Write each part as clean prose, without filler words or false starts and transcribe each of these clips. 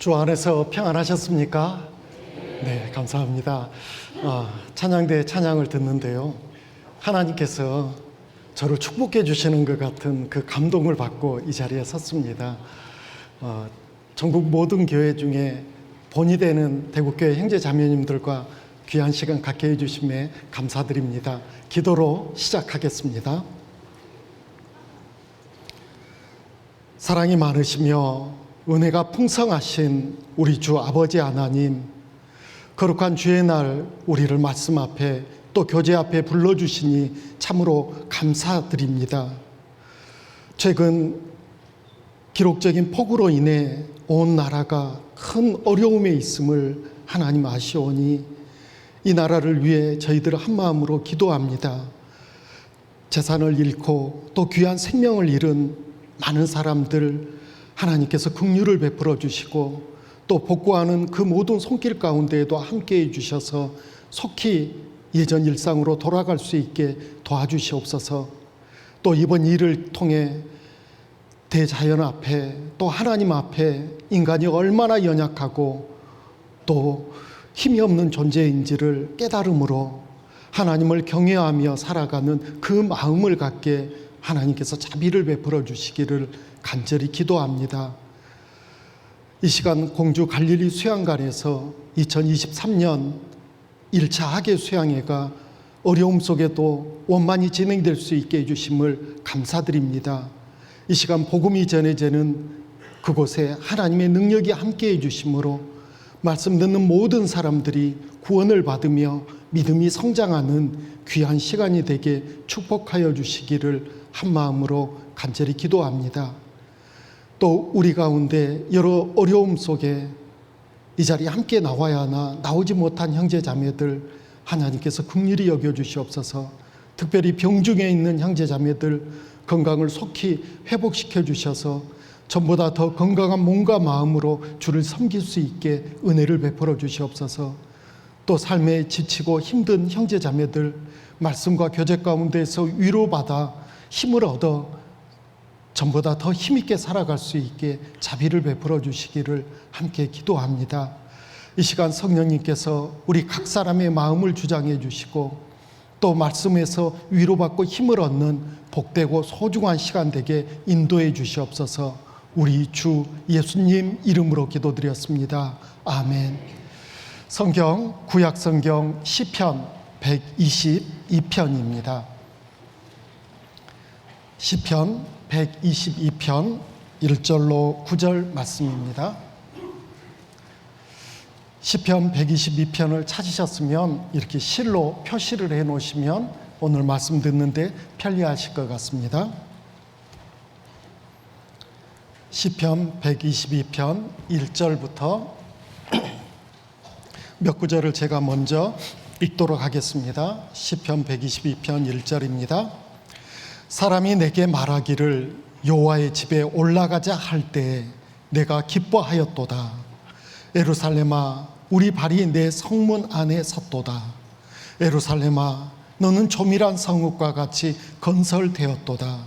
주 안에서 평안하셨습니까? 네, 감사합니다. 찬양대 찬양을 듣는데요, 하나님께서 저를 축복해 주시는 것 같은 그 감동을 받고 이 자리에 섰습니다. 전국 모든 교회 중에 본이 되는 대구교회 형제 자매님들과 귀한 시간 갖게 해주심에 감사드립니다. 기도로 시작하겠습니다. 사랑이 많으시며 은혜가 풍성하신 우리 주 아버지 하나님, 거룩한 주의 날 우리를 말씀 앞에 또 교제 앞에 불러주시니 참으로 감사드립니다. 최근 기록적인 폭우로 인해 온 나라가 큰 어려움에 있음을 하나님 아시오니 이 나라를 위해 저희들 한마음으로 기도합니다. 재산을 잃고 또 귀한 생명을 잃은 많은 사람들 하나님께서 긍휼을 베풀어 주시고 또 복구하는 그 모든 손길 가운데에도 함께해 주셔서 속히 예전 일상으로 돌아갈 수 있게 도와주시옵소서. 또 이번 일을 통해 대자연 앞에 또 하나님 앞에 인간이 얼마나 연약하고 또 힘이 없는 존재인지를 깨달음으로 하나님을 경외하며 살아가는 그 마음을 갖게 하나님께서 자비를 베풀어 주시기를 간절히 기도합니다. 이 시간 공주 갈릴리 수양관에서 2023년 1차 학예 수양회가 어려움 속에도 원만히 진행될 수 있게 해주심을 감사드립니다. 이 시간 복음이 전해지는 그곳에 하나님의 능력이 함께 해주심으로 말씀 듣는 모든 사람들이 구원을 받으며 믿음이 성장하는 귀한 시간이 되게 축복하여 주시기를 한마음으로 간절히 기도합니다. 또 우리 가운데 여러 어려움 속에 이 자리에 함께 나와야 하나 나오지 못한 형제 자매들 하나님께서 긍휼히 여겨주시옵소서. 특별히 병중에 있는 형제 자매들 건강을 속히 회복시켜 주셔서 전보다 더 건강한 몸과 마음으로 주를 섬길 수 있게 은혜를 베풀어 주시옵소서. 또 삶에 지치고 힘든 형제 자매들 말씀과 교제 가운데서 위로받아 힘을 얻어 전보다 더 힘있게 살아갈 수 있게 자비를 베풀어 주시기를 함께 기도합니다. 이 시간 성령님께서 우리 각 사람의 마음을 주장해 주시고 또 말씀에서 위로받고 힘을 얻는 복되고 소중한 시간 되게 인도해 주시옵소서. 우리 주 예수님 이름으로 기도드렸습니다. 아멘. 성경 구약성경 시편 122편입니다. 시편 122편 1절로 9절 말씀입니다. 시편 122편을 찾으셨으면 이렇게 실로 표시를 해 놓으시면 오늘 말씀 듣는데 편리하실 것 같습니다. 시편 122편 1절부터 몇 구절을 제가 먼저 읽도록 하겠습니다. 시편 122편 1절입니다. 사람이 내게 말하기를 여호와의 집에 올라가자 할 때 내가 기뻐하였도다. 예루살렘아 우리 발이 내 성문 안에 섰도다. 예루살렘아 너는 조밀한 성읍과 같이 건설되었도다.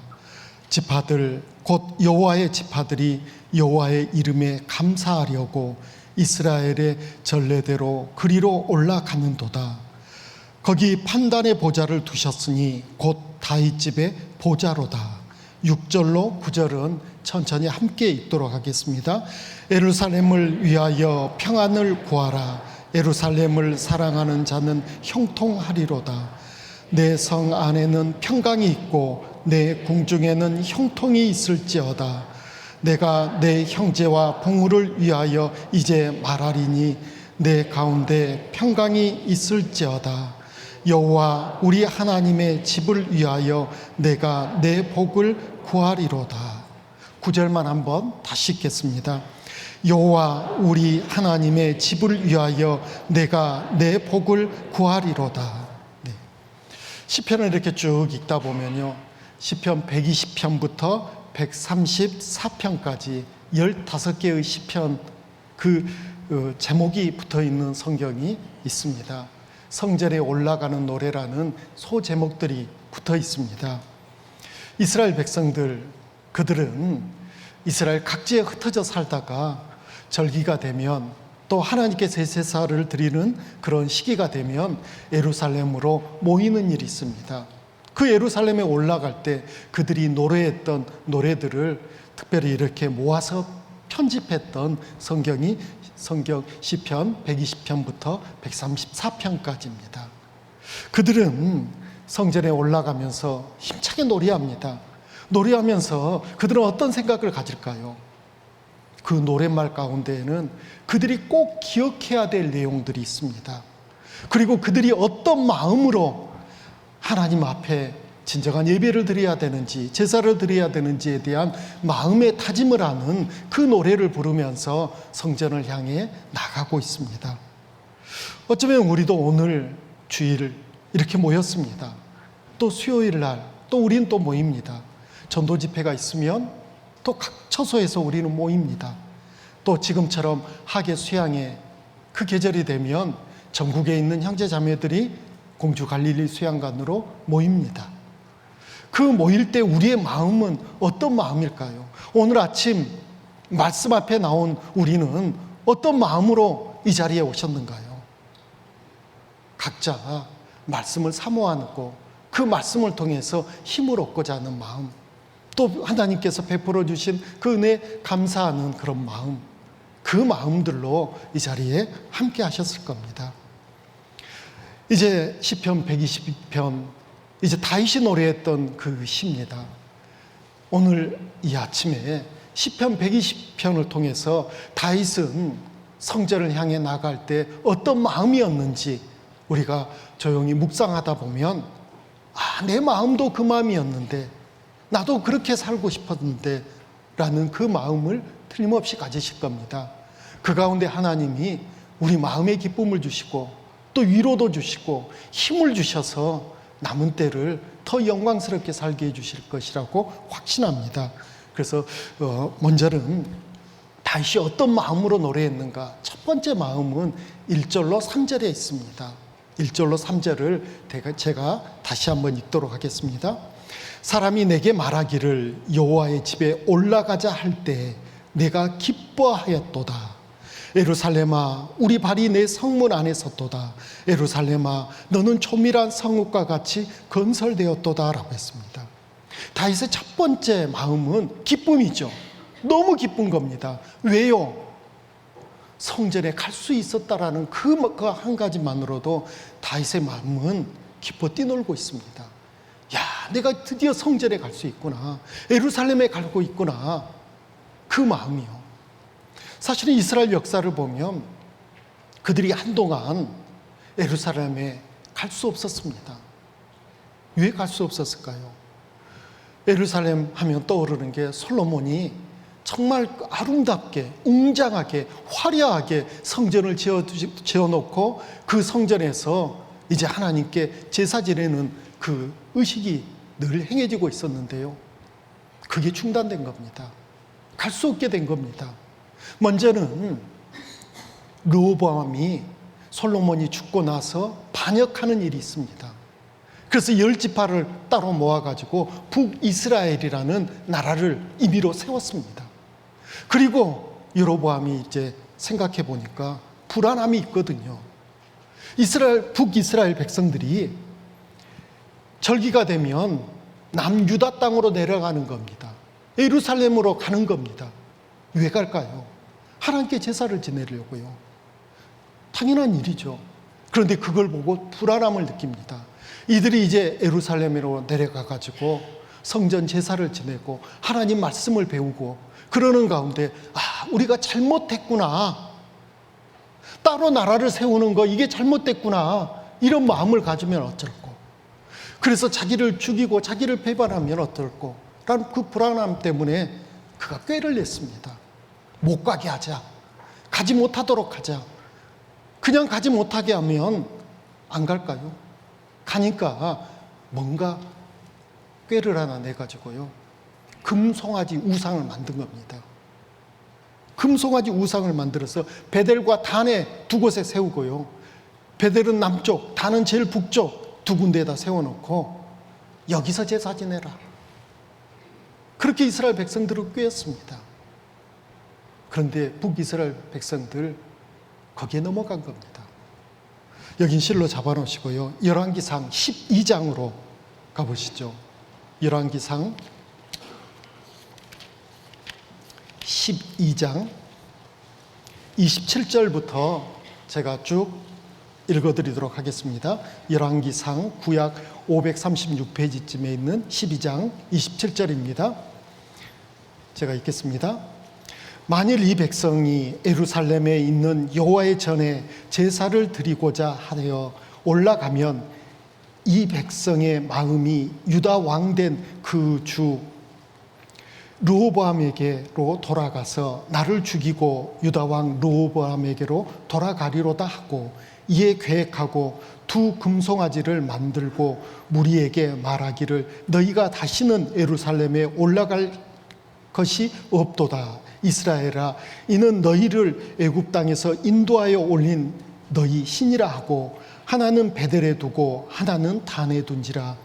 지파들 곧 여호와의 지파들이 여호와의 이름에 감사하려고 이스라엘의 전례대로 그리로 올라가는도다. 거기 판단의 보좌를 두셨으니 곧 다윗집의 보좌로다. 6절로 9절은 천천히 함께 읽도록 하겠습니다. 예루살렘을 위하여 평안을 구하라. 예루살렘을 사랑하는 자는 형통하리로다. 내 성 안에는 평강이 있고 내 궁중에는 형통이 있을지어다. 내가 내 형제와 봉우를 위하여 이제 말하리니 내 가운데 평강이 있을지어다. 여호와 우리 하나님의 집을 위하여 내가 내 복을 구하리로다. 9절만 한번 다시 읽겠습니다. 여호와 우리 하나님의 집을 위하여 내가 내 복을 구하리로다. 네. 시편을 이렇게 쭉 읽다 보면요, 시편 120편부터 134편까지 15개의 시편 그 제목이 붙어있는 성경이 있습니다. 성전에 올라가는 노래라는 소제목들이 붙어 있습니다. 이스라엘 백성들, 그들은 이스라엘 각지에 흩어져 살다가 절기가 되면 또 하나님께 제사를 드리는 그런 시기가 되면 예루살렘으로 모이는 일이 있습니다. 그 예루살렘에 올라갈 때 그들이 노래했던 노래들을 특별히 이렇게 모아서 편집했던 성경 시편 120편부터 134편까지입니다. 그들은 성전에 올라가면서 힘차게 노래합니다. 노래하면서 그들은 어떤 생각을 가질까요? 그 노랫말 가운데에는 그들이 꼭 기억해야 될 내용들이 있습니다. 그리고 그들이 어떤 마음으로 하나님 앞에 진정한 예배를 드려야 되는지, 제사를 드려야 되는지에 대한 마음의 다짐을 하는 그 노래를 부르면서 성전을 향해 나가고 있습니다. 어쩌면 우리도 오늘 주일 이렇게 모였습니다. 또 수요일 날 또 우리는 또 모입니다. 전도 집회가 있으면 또 각 처소에서 우리는 모입니다. 또 지금처럼 하계 수양회 그 계절이 되면 전국에 있는 형제 자매들이 공주 갈릴리 수양관으로 모입니다. 그 모일 때 우리의 마음은 어떤 마음일까요? 오늘 아침 말씀 앞에 나온 우리는 어떤 마음으로 이 자리에 오셨는가요? 각자 말씀을 사모하고 그 말씀을 통해서 힘을 얻고자 하는 마음, 또 하나님께서 베풀어 주신 그 은혜 감사하는 그런 마음, 그 마음들로 이 자리에 함께 하셨을 겁니다. 이제 시편 122편, 이제 다윗이 노래했던 그 시입니다. 오늘 이 아침에 시편 120편을 통해서 다윗은 성전을 향해 나갈 때 어떤 마음이었는지 우리가 조용히 묵상하다 보면 내 마음도 그 마음이었는데 나도 그렇게 살고 싶었는데 라는 그 마음을 틀림없이 가지실 겁니다. 그 가운데 하나님이 우리 마음의 기쁨을 주시고 또 위로도 주시고 힘을 주셔서 남은 때를 더 영광스럽게 살게 해주실 것이라고 확신합니다. 그래서 먼저는 다윗이 어떤 마음으로 노래했는가. 첫 번째 마음은 1절로 3절에 있습니다. 1절로 3절을 제가 다시 한번 읽도록 하겠습니다. 사람이 내게 말하기를 여호와의 집에 올라가자 할 때 내가 기뻐하였도다. 예루살렘아 우리 발이 내 성문 안에 섰도다. 예루살렘아 너는 조밀한 성읍과 같이 건설되었도다 라고 했습니다. 다윗의 첫 번째 마음은 기쁨이죠. 너무 기쁜 겁니다. 왜요? 성전에 갈 수 있었다라는 그 한 가지만으로도 다윗의 마음은 기뻐 뛰놀고 있습니다. 야, 내가 드디어 성전에 갈 수 있구나. 예루살렘에 가고 있구나. 그 마음이요. 사실은 이스라엘 역사를 보면 그들이 한동안 예루살렘에 갈 수 없었습니다. 왜 갈 수 없었을까요? 예루살렘 하면 떠오르는 게 솔로몬이 정말 아름답게 웅장하게 화려하게 성전을 지어놓고 그 성전에서 이제 하나님께 제사 지내는 그 의식이 늘 행해지고 있었는데요, 그게 중단된 겁니다. 갈 수 없게 된 겁니다. 먼저는 르호보암이 솔로몬이 죽고 나서 반역하는 일이 있습니다. 그래서 10지파를 따로 모아가지고 북이스라엘이라는 나라를 임의로 세웠습니다. 그리고 여로보암이 이제 생각해 보니까 불안함이 있거든요. 북이스라엘 백성들이 절기가 되면 남유다 땅으로 내려가는 겁니다. 예루살렘으로 가는 겁니다. 왜 갈까요? 하나님께 제사를 지내려고요. 당연한 일이죠. 그런데 그걸 보고 불안함을 느낍니다. 이들이 이제 예루살렘으로 내려가가지고 성전 제사를 지내고 하나님 말씀을 배우고 그러는 가운데 우리가 잘못했구나. 따로 나라를 세우는 거 이게 잘못됐구나. 이런 마음을 가지면 어쩔고. 그래서 자기를 죽이고 자기를 배반하면 어떨고. 라는 그 불안함 때문에 그가 꾀를 냈습니다. 못 가게 하자. 가지 못하도록 하자. 그냥 가지 못하게 하면 안 갈까요? 가니까 뭔가 꾀를 하나 내가지고요, 금송아지 우상을 만든 겁니다. 금송아지 우상을 만들어서 베델과 단에 두 곳에 세우고요, 베델은 남쪽, 단은 제일 북쪽 두 군데에다 세워놓고 여기서 제사 지내라. 그렇게 이스라엘 백성들을 꾀했습니다. 그런데 북이스라엘 백성들 거기에 넘어간 겁니다. 여긴 실로 잡아놓으시고요. 열왕기상 12장으로 가보시죠. 열왕기상 12장 27절부터 제가 쭉 읽어드리도록 하겠습니다. 열왕기상 구약 536페이지쯤에 있는 12장 27절입니다. 제가 읽겠습니다. 만일 이 백성이 예루살렘에 있는 여호와의 전에 제사를 드리고자 하여 올라가면 이 백성의 마음이 유다 왕된 그 주 르호보암에게로 돌아가서 나를 죽이고 유다 왕 르호보암에게로 돌아가리로다 하고 이에 계획하고 두 금송아지를 만들고 무리에게 말하기를 너희가 다시는 예루살렘에 올라갈 것이 없도다. 이스라엘아, 이는 너희를 애굽 땅에서 인도하여 올린 너희 신이라 하고 하나는 베델에 두고 하나는 단에 둔지라.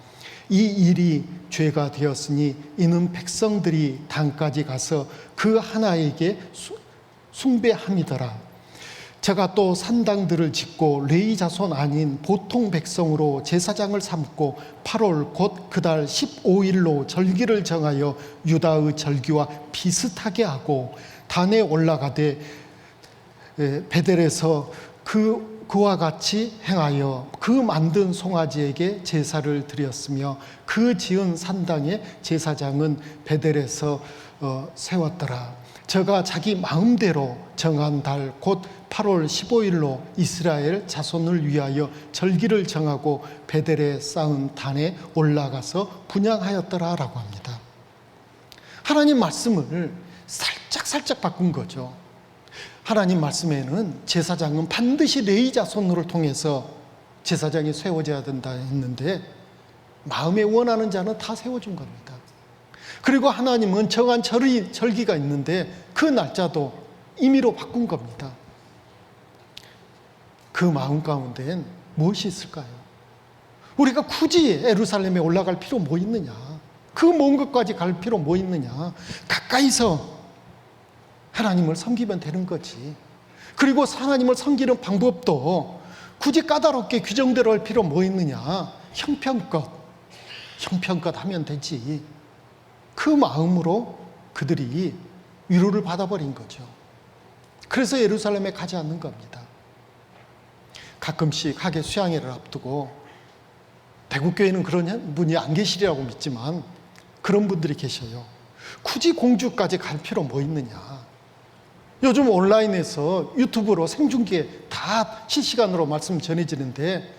이 일이 죄가 되었으니 이는 백성들이 단까지 가서 그 하나에게 숭배함이더라. 제가 또 산당들을 짓고 레위 자손 아닌 보통 백성으로 제사장을 삼고 8월 곧 그달 15일로 절기를 정하여 유다의 절기와 비슷하게 하고 단에 올라가되 베델에서 그와 같이 행하여 그 만든 송아지에게 제사를 드렸으며 그 지은 산당의 제사장은 베델에서 세웠더라. 저가 자기 마음대로 정한 달 곧 8월 15일로 이스라엘 자손을 위하여 절기를 정하고 베델에 쌓은 단에 올라가서 분향하였더라라고 합니다. 하나님 말씀을 살짝 바꾼 거죠. 하나님 말씀에는 제사장은 반드시 레위 자손을 통해서 제사장이 세워져야 된다 했는데 마음에 원하는 자는 다 세워준 겁니다. 그리고 하나님은 정한 절기가 있는데 그 날짜도 임의로 바꾼 겁니다. 그 마음 가운데엔 무엇이 있을까요? 우리가 굳이 예루살렘에 올라갈 필요 뭐 있느냐? 그 먼 곳까지 갈 필요 뭐 있느냐? 가까이서 하나님을 섬기면 되는 거지. 그리고 하나님을 섬기는 방법도 굳이 까다롭게 규정대로 할 필요 뭐 있느냐? 형편껏 하면 되지. 그 마음으로 그들이 위로를 받아버린 거죠. 그래서 예루살렘에 가지 않는 겁니다. 가끔씩 하계 수양회를 앞두고 대구교회는 그런 분이 안 계시리라고 믿지만 그런 분들이 계셔요. 굳이 공주까지 갈 필요 뭐 있느냐. 요즘 온라인에서 유튜브로 생중계 다 실시간으로 말씀 전해지는데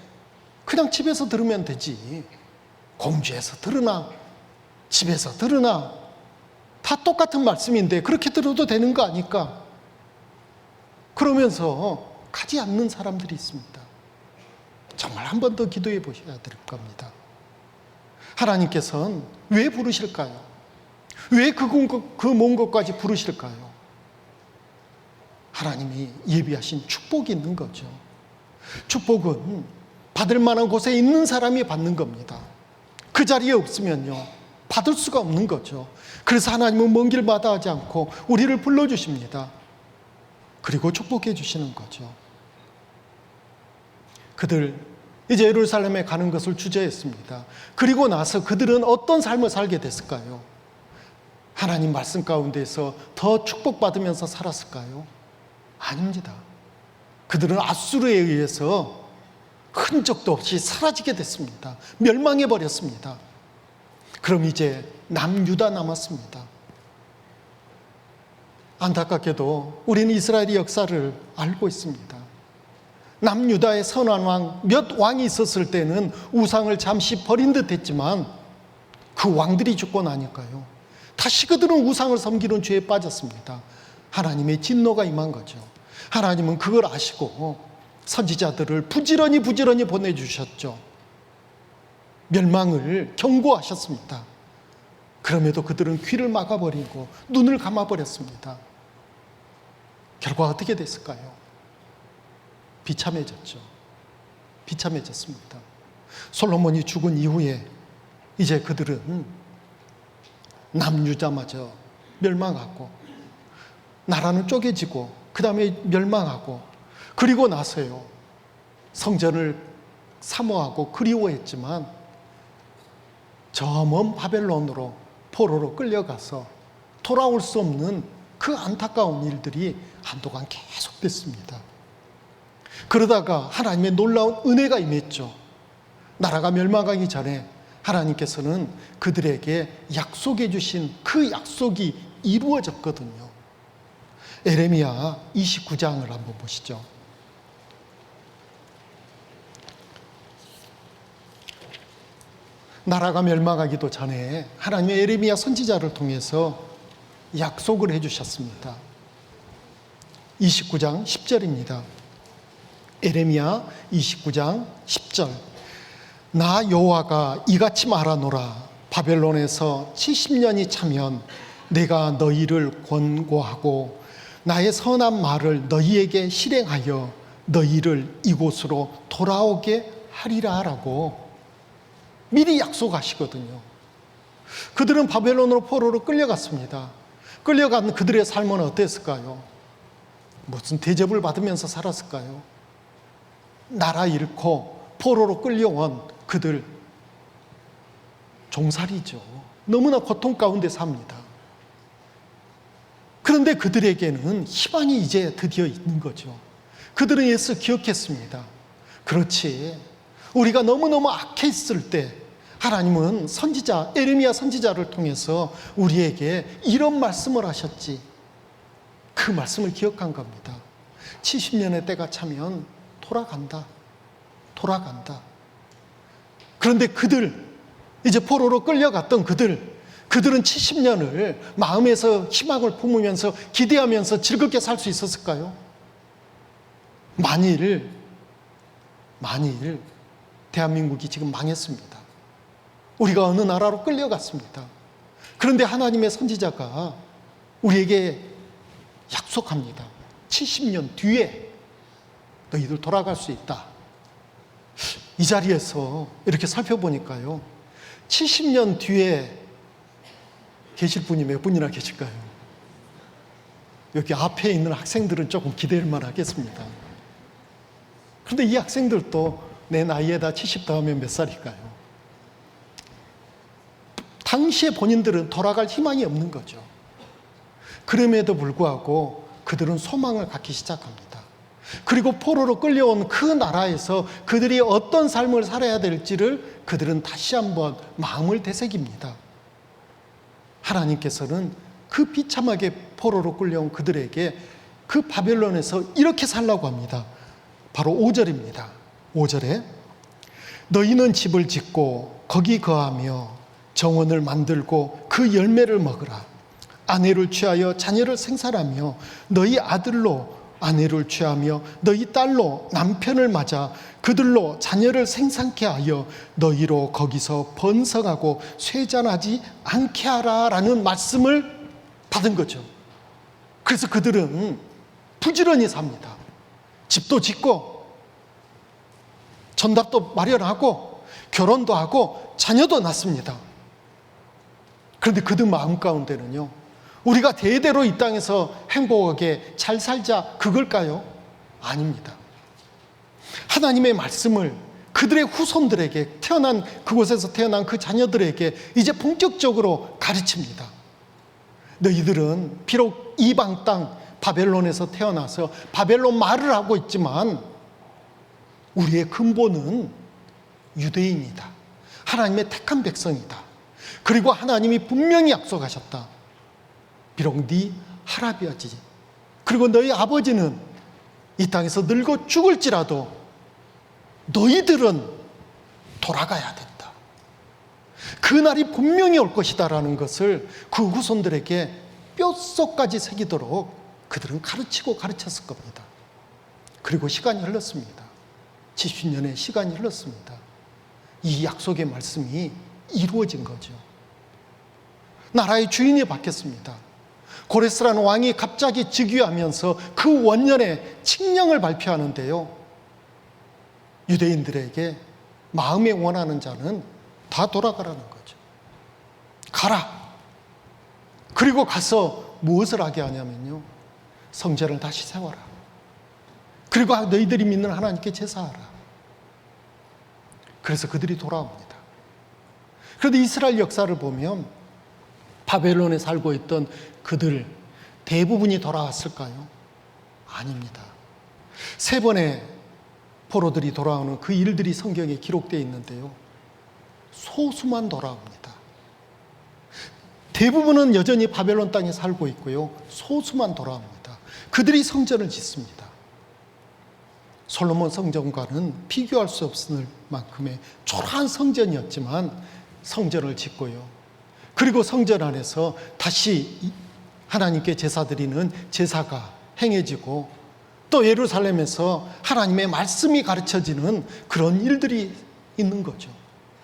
그냥 집에서 들으면 되지. 공주에서 들으나 집에서 들으나 다 똑같은 말씀인데 그렇게 들어도 되는 거 아닐까? 그러면서 가지 않는 사람들이 있습니다. 정말 한 번 더 기도해 보셔야 될 겁니다. 하나님께서는 왜 부르실까요? 왜 그 먼 곳까지 부르실까요? 하나님이 예비하신 축복이 있는 거죠. 축복은 받을 만한 곳에 있는 사람이 받는 겁니다. 그 자리에 없으면요 받을 수가 없는 거죠. 그래서 하나님은 먼 길 마다하지 않고 우리를 불러주십니다. 그리고 축복해 주시는 거죠. 그들 이제 예루살렘에 가는 것을 주저했습니다. 그리고 나서 그들은 어떤 삶을 살게 됐을까요? 하나님 말씀 가운데서 더 축복받으면서 살았을까요? 아닙니다. 그들은 앗수르에 의해서 흔적도 없이 사라지게 됐습니다. 멸망해 버렸습니다. 그럼 이제 남유다 남았습니다. 안타깝게도 우리는 이스라엘의 역사를 알고 있습니다. 남유다의 선한 왕, 몇 왕이 있었을 때는 우상을 잠시 버린 듯 했지만 그 왕들이 죽고 나니까요 다시 그들은 우상을 섬기는 죄에 빠졌습니다. 하나님의 진노가 임한 거죠. 하나님은 그걸 아시고 선지자들을 부지런히 보내주셨죠. 멸망을 경고하셨습니다. 그럼에도 그들은 귀를 막아버리고 눈을 감아버렸습니다. 결과 어떻게 됐을까요? 비참해졌죠. 비참해졌습니다. 솔로몬이 죽은 이후에 이제 그들은 남유다마저 멸망하고 나라는 쪼개지고 그 다음에 멸망하고, 그리고 나서요 성전을 사모하고 그리워했지만 저 먼 바벨론으로 포로로 끌려가서 돌아올 수 없는 그 안타까운 일들이 한동안 계속됐습니다. 그러다가 하나님의 놀라운 은혜가 임했죠. 나라가 멸망하기 전에 하나님께서는 그들에게 약속해 주신 그 약속이 이루어졌거든요. 에레미야 29장을 한번 보시죠. 나라가 멸망하기도 전에 하나님의 에레미야 선지자를 통해서 약속을 해주셨습니다. 29장 10절입니다. 에레미야 29장 10절. 나 여호와가 이같이 말하노라. 바벨론에서 70년이 차면 내가 너희를 권고하고 나의 선한 말을 너희에게 실행하여 너희를 이곳으로 돌아오게 하리라 라고 미리 약속하시거든요. 그들은 바벨론으로 포로로 끌려갔습니다. 끌려간 그들의 삶은 어땠을까요? 무슨 대접을 받으면서 살았을까요? 나라 잃고 포로로 끌려온 그들 종살이죠. 너무나 고통 가운데 삽니다. 그런데 그들에게는 희망이 이제 드디어 있는 거죠. 그들은 예수 기억했습니다. 그렇지, 우리가 너무너무 악했을 때 하나님은 선지자 에레미야 선지자를 통해서 우리에게 이런 말씀을 하셨지. 그 말씀을 기억한 겁니다. 70년의 때가 차면 돌아간다. 그런데 그들, 이제 포로로 끌려갔던 그들은 70년을 마음에서 희망을 품으면서 기대하면서 즐겁게 살 수 있었을까요? 만일 대한민국이 지금 망했습니다. 우리가 어느 나라로 끌려갔습니다. 그런데 하나님의 선지자가 우리에게 약속합니다. 70년 뒤에 너희들 돌아갈 수 있다. 이 자리에서 이렇게 살펴보니까요, 70년 뒤에 계실 분이 몇 분이나 계실까요? 여기 앞에 있는 학생들은 조금 기대할만 하겠습니다. 그런데 이 학생들도 내 나이에다 70 더하면 몇 살일까요? 당시에 본인들은 돌아갈 희망이 없는 거죠. 그럼에도 불구하고 그들은 소망을 갖기 시작합니다. 그리고 포로로 끌려온 그 나라에서 그들이 어떤 삶을 살아야 될지를 그들은 다시 한번 마음을 되새깁니다. 하나님께서는 그 비참하게 포로로 끌려온 그들에게 그 바벨론에서 이렇게 살라고 합니다. 바로 5절입니다. 5절에 너희는 집을 짓고 거기 거하며 정원을 만들고 그 열매를 먹으라. 아내를 취하여 자녀를 생산하며 너희 아들로 아내를 취하며 너희 딸로 남편을 맞아 그들로 자녀를 생산케 하여 너희로 거기서 번성하고 쇠잔하지 않게 하라 라는 말씀을 받은 거죠. 그래서 그들은 부지런히 삽니다. 집도 짓고 전답도 마련하고 결혼도 하고 자녀도 낳습니다. 그런데 그들 마음 가운데는요, 우리가 대대로 이 땅에서 행복하게 잘 살자 그걸까요? 아닙니다. 하나님의 말씀을 그들의 후손들에게, 그곳에서 태어난 그 자녀들에게 이제 본격적으로 가르칩니다. 너희들은 비록 이방 땅 바벨론에서 태어나서 바벨론 말을 하고 있지만 우리의 근본은 유대인이다. 하나님의 택한 백성이다. 그리고 하나님이 분명히 약속하셨다. 비록 네 할아버지 그리고 너희 아버지는 이 땅에서 늙어 죽을지라도 너희들은 돌아가야 된다. 그날이 분명히 올 것이다라는 것을 그 후손들에게 뼛속까지 새기도록 그들은 가르치고 가르쳤을 겁니다. 그리고 시간이 흘렀습니다. 70년의 시간이 흘렀습니다. 이 약속의 말씀이 이루어진 거죠. 나라의 주인이 바뀌었습니다. 고레스라는 왕이 갑자기 즉위하면서 그 원년에 칙령을 발표하는데요, 유대인들에게 마음에 원하는 자는 다 돌아가라는 거죠. 가라. 그리고 가서 무엇을 하게 하냐면요, 성전을 다시 세워라. 그리고 너희들이 믿는 하나님께 제사하라. 그래서 그들이 돌아옵니다. 그런데 이스라엘 역사를 보면 바벨론에 살고 있던 그들 대부분이 돌아왔을까요? 아닙니다. 3번의 포로들이 돌아오는 그 일들이 성경에 기록되어 있는데요. 소수만 돌아옵니다. 대부분은 여전히 바벨론 땅에 살고 있고요. 소수만 돌아옵니다. 그들이 성전을 짓습니다. 솔로몬 성전과는 비교할 수 없을 만큼의 초라한 성전이었지만 성전을 짓고요. 그리고 성전 안에서 다시 하나님께 제사 드리는 제사가 행해지고 또 예루살렘에서 하나님의 말씀이 가르쳐지는 그런 일들이 있는 거죠.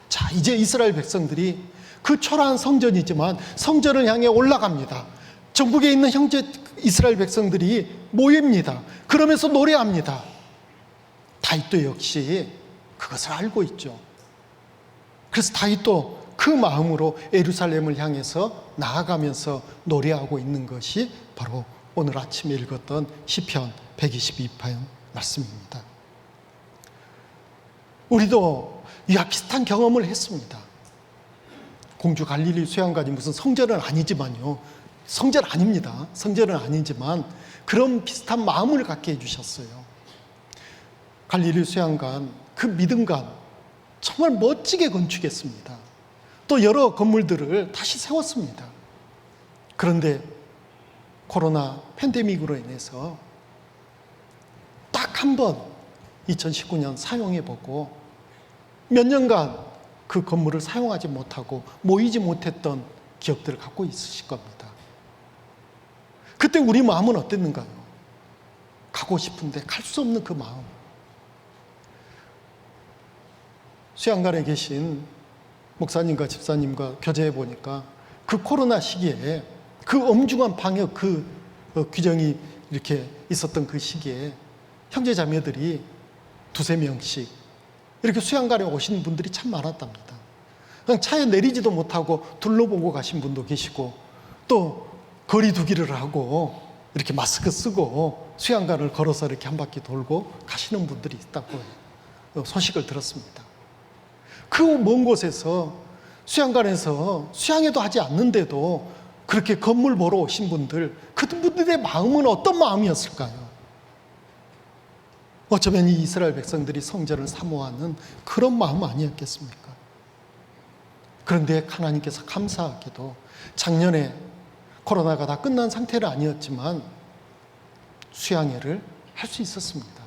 자, 이제 이스라엘 백성들이 그 초라한 성전이지만 성전을 향해 올라갑니다. 전국에 있는 형제 이스라엘 백성들이 모입니다. 그러면서 노래합니다. 다윗도 역시 그것을 알고 있죠. 그래서 다윗도 그 마음으로 예루살렘을 향해서 나아가면서 노래하고 있는 것이 바로 오늘 아침에 읽었던 시편 122편 말씀입니다. 우리도 이와 비슷한 경험을 했습니다. 공주 갈릴리 수양관이 무슨 성전은 아니지만요. 성전 아닙니다. 성전은 아니지만 그런 비슷한 마음을 갖게 해주셨어요. 갈릴리 수양관, 그 믿음관 정말 멋지게 건축했습니다. 또 여러 건물들을 다시 세웠습니다. 그런데 코로나 팬데믹으로 인해서 딱 한 번 2019년 사용해보고 몇 년간 그 건물을 사용하지 못하고 모이지 못했던 기억들을 갖고 있으실 겁니다. 그때 우리 마음은 어땠는가요? 가고 싶은데 갈 수 없는 그 마음. 수양관에 계신 목사님과 집사님과 교제해 보니까 그 코로나 시기에 그 엄중한 방역 규정이 이렇게 있었던 그 시기에 형제 자매들이 2-3명씩 이렇게 수양관에 오신 분들이 참 많았답니다. 그냥 차에 내리지도 못하고 둘러보고 가신 분도 계시고 또 거리 두기를 하고 이렇게 마스크 쓰고 수양관을 걸어서 이렇게 한 바퀴 돌고 가시는 분들이 있다고 소식을 들었습니다. 그 먼 곳에서 수양관에서 수양회도 하지 않는데도 그렇게 건물 보러 오신 분들, 그분들의 마음은 어떤 마음이었을까요? 어쩌면 이 이스라엘 백성들이 성전을 사모하는 그런 마음 아니었겠습니까? 그런데 하나님께서 감사하게도 작년에 코로나가 다 끝난 상태는 아니었지만 수양회를 할 수 있었습니다.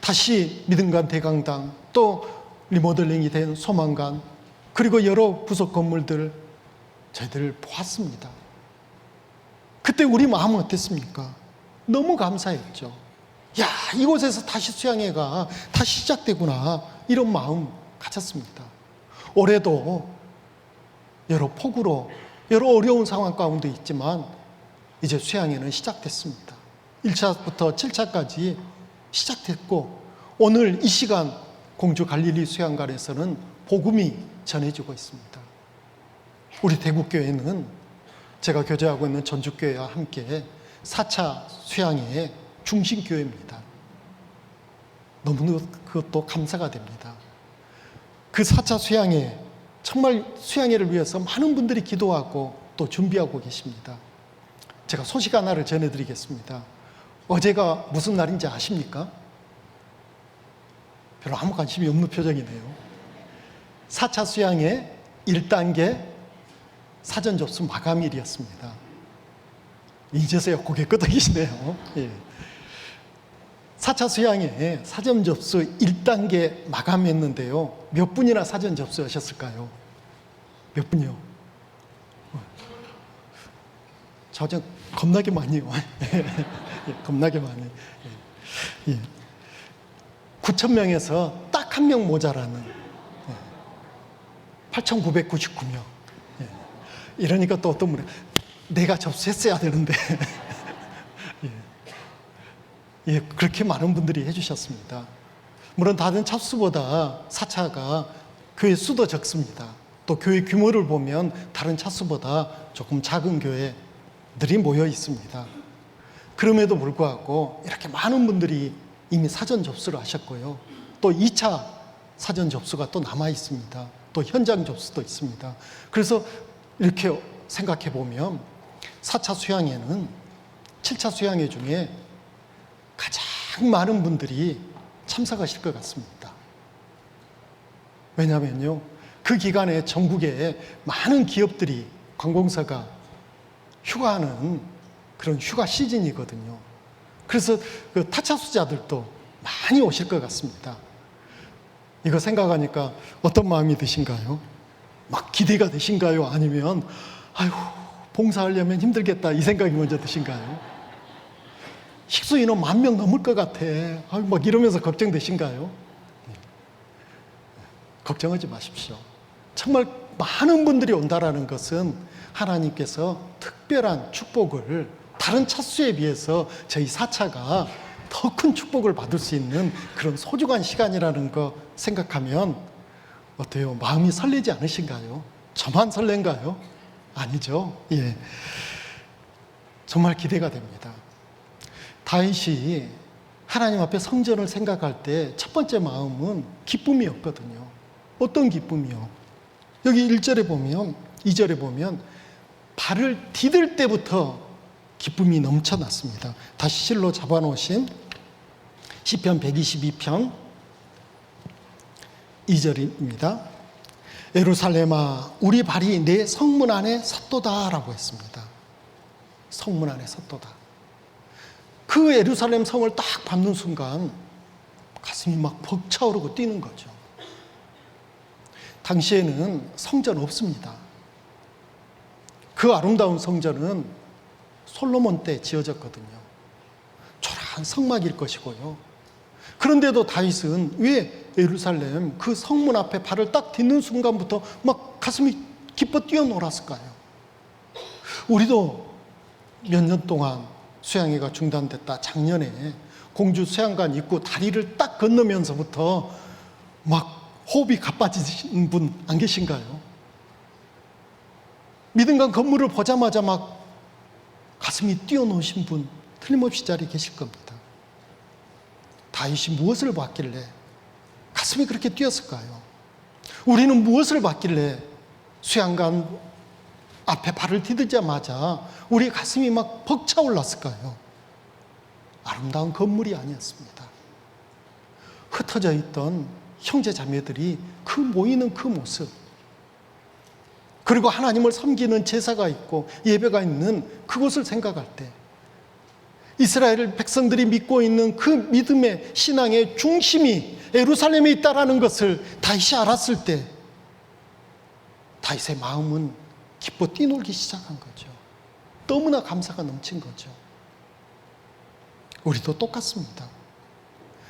다시 믿음관 대강당, 또 리모델링이 된 소망관, 그리고 여러 부속 건물들 저희들 보았습니다. 그때 우리 마음은 어땠습니까? 너무 감사했죠. 야, 이곳에서 다시 수양회가 다시 시작되구나, 이런 마음 가졌습니다. 올해도 여러 폭우로 여러 어려운 상황 가운데 있지만 이제 수양회는 시작됐습니다. 1차부터 7차까지 시작됐고 오늘 이 시간 공주 갈릴리 수양관에서는 복음이 전해지고 있습니다. 우리 대구교회는 제가 교제하고 있는 전주교회와 함께 4차 수양회의 중심교회입니다. 너무 그것도 감사가 됩니다. 그 4차 수양회, 정말 수양회를 위해서 많은 분들이 기도하고 또 준비하고 계십니다. 제가 소식 하나를 전해드리겠습니다. 어제가 무슨 날인지 아십니까? 별로 아무 관심이 없는 표정이네요. 4차 수양회 1단계 사전 접수 마감일이었습니다. 이제서야 고개 끄덕이시네요. 예. 4차 수양회 사전 접수 1단계 마감했는데요. 몇 분이나 사전 접수하셨을까요? 몇 분이요? 저 겁나게 많이요. 겁나게 많이. 9,000명에서 딱 한 명 모자라는 8,999명. 이러니까 또 어떤 분이 내가 접수했어야 되는데 그렇게 많은 분들이 해주셨습니다. 물론 다른 차수보다 4차가 교회 수도 적습니다. 또 교회 규모를 보면 다른 차수보다 조금 작은 교회들이 모여 있습니다. 그럼에도 불구하고 이렇게 많은 분들이 이미 사전 접수를 하셨고요. 또 2차 사전 접수가 또 남아 있습니다. 또 현장 접수도 있습니다. 그래서 이렇게 생각해 보면 4차 수양회는 7차 수양회 중에 가장 많은 분들이 참석하실 것 같습니다. 왜냐하면요, 그 기간에 전국에 많은 기업들이 관공서가 휴가하는 그런 휴가 시즌이거든요. 그래서 그 타차수자들도 많이 오실 것 같습니다. 이거 생각하니까 어떤 마음이 드신가요? 막 기대가 되신가요? 아니면 아유, 봉사하려면 힘들겠다 이 생각이 먼저 드신가요? 식수 인원 10,000명 넘을 것 같아. 아유, 막 이러면서 걱정되신가요? 걱정하지 마십시오. 정말 많은 분들이 온다라는 것은 하나님께서 특별한 축복을, 다른 차수에 비해서 저희 4차가 더 큰 축복을 받을 수 있는 그런 소중한 시간이라는 거 생각하면 어때요? 마음이 설레지 않으신가요? 저만 설렌가요? 아니죠. 예. 정말 기대가 됩니다. 다윗이 하나님 앞에 성전을 생각할 때 첫 번째 마음은 기쁨이었거든요. 어떤 기쁨이요? 여기 1절에 보면, 2절에 보면 발을 디딜 때부터 기쁨이 넘쳐났습니다. 다시 실로 잡아놓으신 시편 122편 2절입니다. 예루살렘아, 우리 발이 내 성문 안에 섰도다 라고 했습니다. 성문 안에 섰도다. 그 예루살렘 성을 딱 밟는 순간 가슴이 막 벅차오르고 뛰는 거죠. 당시에는 성전 없습니다. 그 아름다운 성전은 솔로몬 때 지어졌거든요. 초라한 성막일 것이고요. 그런데도 다윗은 왜 예루살렘 그 성문 앞에 발을 딱 딛는 순간부터 막 가슴이 기뻐 뛰어놀았을까요? 우리도 몇 년 동안 수양회가 중단됐다. 작년에 공주 수양관 입구 다리를 딱 건너면서부터 막 호흡이 가빠지신 분 안 계신가요? 믿음관 건물을 보자마자 막 가슴이 뛰어노신 분 틀림없이 자리에 계실 겁니다. 다윗이 무엇을 봤길래 가슴이 그렇게 뛰었을까요? 우리는 무엇을 봤길래 수양관 앞에 발을 디디자마자 우리 가슴이 막 벅차올랐을까요? 아름다운 건물이 아니었습니다. 흩어져 있던 형제 자매들이 그 모이는 그 모습, 그리고 하나님을 섬기는 제사가 있고 예배가 있는 그곳을 생각할 때 이스라엘 백성들이 믿고 있는 그 믿음의 신앙의 중심이 예루살렘에 있다라는 것을 다윗이 알았을 때 다윗의 마음은 기뻐 뛰놀기 시작한 거죠. 너무나 감사가 넘친 거죠. 우리도 똑같습니다.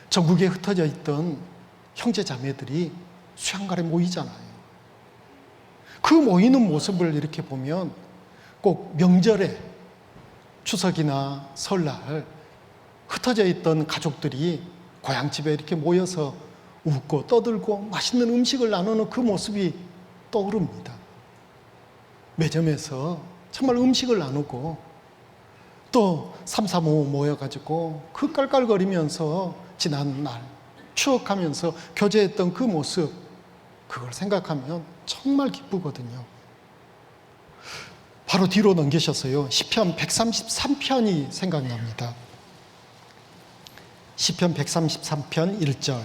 전국에 흩어져 있던 형제 자매들이 수양관에 모이잖아요. 그 모이는 모습을 이렇게 보면 꼭 명절에 추석이나 설날 흩어져 있던 가족들이 고향집에 이렇게 모여서 웃고 떠들고 맛있는 음식을 나누는 그 모습이 떠오릅니다. 매점에서 정말 음식을 나누고 또 3, 4, 5 모여가지고 그 깔깔거리면서 지난 날 추억하면서 교제했던 그 모습, 그걸 생각하면 정말 기쁘거든요. 바로 뒤로 넘기셔서요, 시편 133편이 생각납니다. 시편 133편 1절.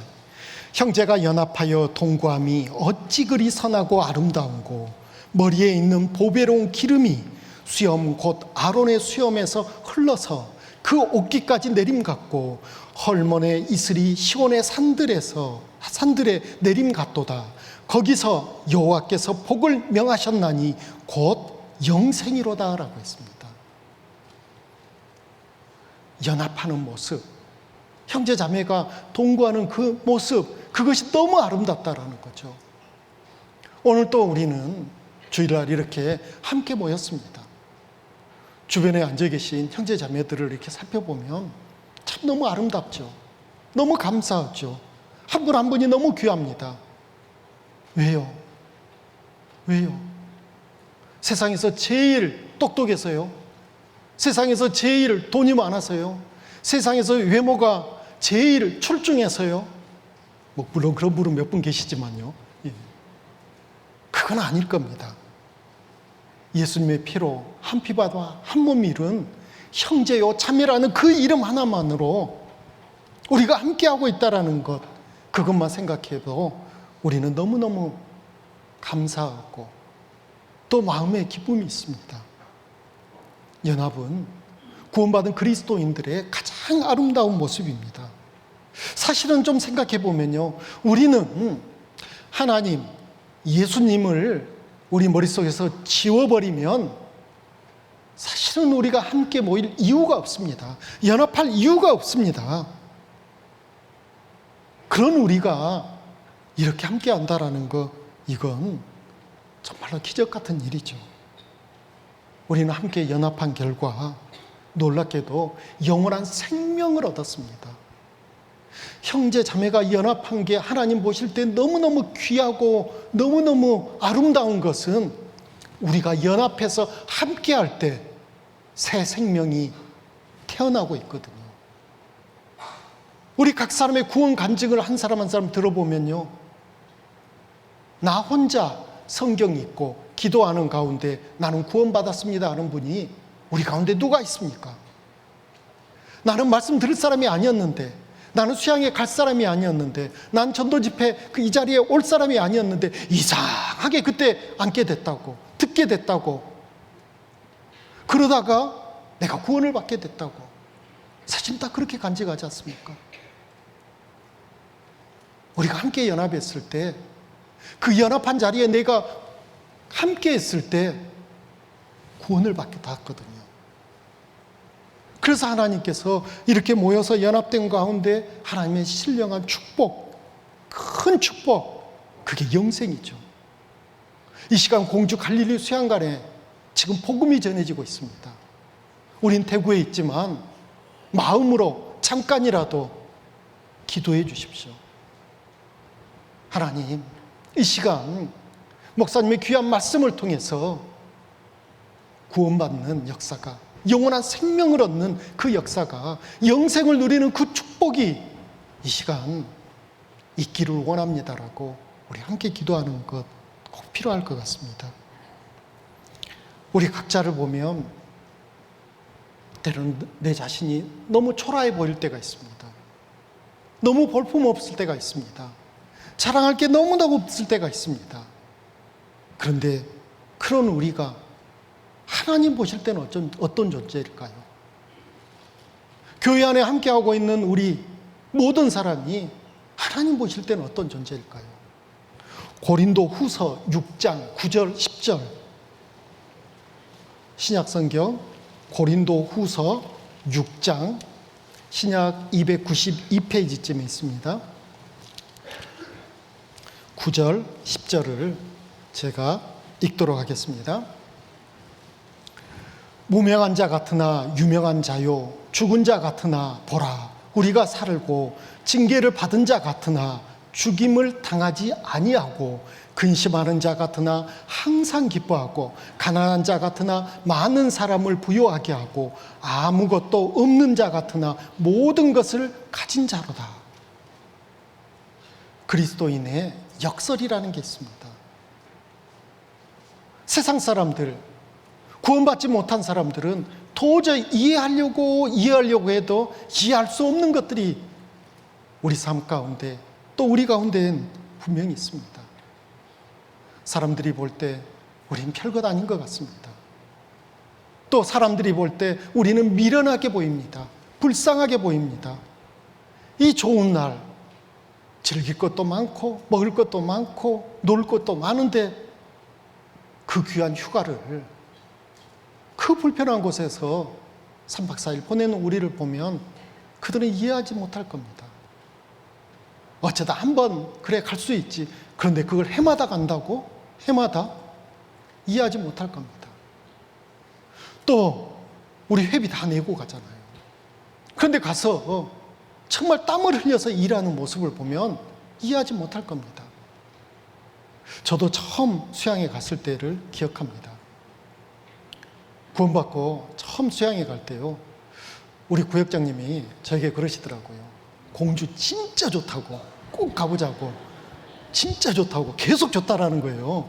형제가 연합하여 동거함이 어찌 그리 선하고 아름다운고 머리에 있는 보배로운 기름이 수염 곧 아론의 수염에서 흘러서 그 옷깃까지 내림같고 헐몬의 이슬이 시온의 산들에 내림같도다. 거기서 여호와께서 복을 명하셨나니 곧 영생이로다 라고 했습니다. 연합하는 모습, 형제 자매가 동거하는 그 모습, 그것이 너무 아름답다라는 거죠. 오늘 또 우리는 주일날 이렇게 함께 모였습니다. 주변에 앉아 계신 형제 자매들을 이렇게 살펴보면 참 너무 아름답죠. 너무 감사하죠. 한 분 한 분이 너무 귀합니다. 왜요? 왜요? 세상에서 제일 똑똑해서요? 세상에서 제일 돈이 많아서요? 세상에서 외모가 제일 출중해서요? 물론 그런 분은 몇 분 계시지만요. 예. 그건 아닐 겁니다. 예수님의 피로 한 피바다 한 몸 이룬 형제요 자매라는 그 이름 하나만으로 우리가 함께하고 있다는 것, 그것만 생각해도 우리는 너무너무 감사하고 또 마음의 기쁨이 있습니다. 연합은 구원받은 그리스도인들의 가장 아름다운 모습입니다. 사실은 좀 생각해 보면요, 우리는 하나님, 예수님을 우리 머릿속에서 지워버리면 사실은 우리가 함께 모일 이유가 없습니다. 연합할 이유가 없습니다. 그런 우리가 이렇게 함께 한다라는 거, 이건 정말로 기적 같은 일이죠. 우리는 함께 연합한 결과 놀랍게도 영원한 생명을 얻었습니다. 형제 자매가 연합한 게 하나님 보실 때 너무너무 귀하고 너무너무 아름다운 것은 우리가 연합해서 함께 할 때 새 생명이 태어나고 있거든요. 우리 각 사람의 구원 간증을 한 사람 한 사람 들어보면요, 나 혼자 성경 읽고 기도하는 가운데 나는 구원받았습니다 하는 분이 우리 가운데 누가 있습니까? 나는 말씀 들을 사람이 아니었는데, 나는 수양에 갈 사람이 아니었는데, 난 전도 집회 이 자리에 올 사람이 아니었는데 이상하게 그때 앉게 됐다고, 듣게 됐다고, 그러다가 내가 구원을 받게 됐다고. 사실 다 그렇게 간직하지 않습니까? 우리가 함께 연합했을 때, 그 연합한 자리에 내가 함께 했을 때 구원을 받게 닿았거든요. 그래서 하나님께서 이렇게 모여서 연합된 가운데 하나님의 신령한 축복, 큰 축복, 그게 영생이죠. 이 시간 공주 갈릴리 수양관에 지금 복음이 전해지고 있습니다. 우린 대구에 있지만 마음으로 잠깐이라도 기도해 주십시오. 하나님, 이 시간 목사님의 귀한 말씀을 통해서 구원받는 역사가, 영원한 생명을 얻는 그 역사가, 영생을 누리는 그 축복이 이 시간 있기를 원합니다라고 우리 함께 기도하는 것 꼭 필요할 것 같습니다. 우리 각자를 보면 때로는 내 자신이 너무 초라해 보일 때가 있습니다. 너무 볼품없을 때가 있습니다. 자랑할 게 너무너무 없을 때가 있습니다. 그런데 그런 우리가 하나님 보실 때는 어떤 존재일까요? 교회 안에 함께하고 있는 우리 모든 사람이 하나님 보실 때는 어떤 존재일까요? 고린도 후서 6장 9절 10절, 신약성경 고린도 후서 6장 신약 292페이지쯤에 있습니다. 9절 10절을 제가 읽도록 하겠습니다. 무명한 자 같으나 유명한 자요, 죽은 자 같으나 보라, 우리가 살고, 징계를 받은 자 같으나 죽임을 당하지 아니하고, 근심하는 자 같으나 항상 기뻐하고, 가난한 자 같으나 많은 사람을 부요하게 하고, 아무것도 없는 자 같으나 모든 것을 가진 자로다. 그리스도인의 역설이라는 게 있습니다. 세상 사람들, 구원받지 못한 사람들은 도저히 이해하려고 해도 이해할 수 없는 것들이 우리 삶 가운데, 또 우리 가운데엔 분명히 있습니다. 사람들이 볼 때 우리는 별것 아닌 것 같습니다. 또 사람들이 볼 때 우리는 미련하게 보입니다. 불쌍하게 보입니다. 이 좋은 날, 즐길 것도 많고 먹을 것도 많고 놀 것도 많은데 그 귀한 휴가를 그 불편한 곳에서 3박 4일 보내는 우리를 보면 그들은 이해하지 못할 겁니다. 어쩌다 한번 그래 갈 수 있지, 그런데 그걸 해마다 간다고? 해마다? 이해하지 못할 겁니다. 또 우리 회비 다 내고 가잖아요. 그런데 가서 정말 땀을 흘려서 일하는 모습을 보면 이해하지 못할 겁니다. 저도 처음 수양에 갔을 때를 기억합니다. 구원받고 처음 수양회 갈 때요, 우리 구역장님이 저에게 그러시더라고요. 공주 진짜 좋다고, 꼭 가보자고, 진짜 좋다고, 계속 좋다라는 거예요.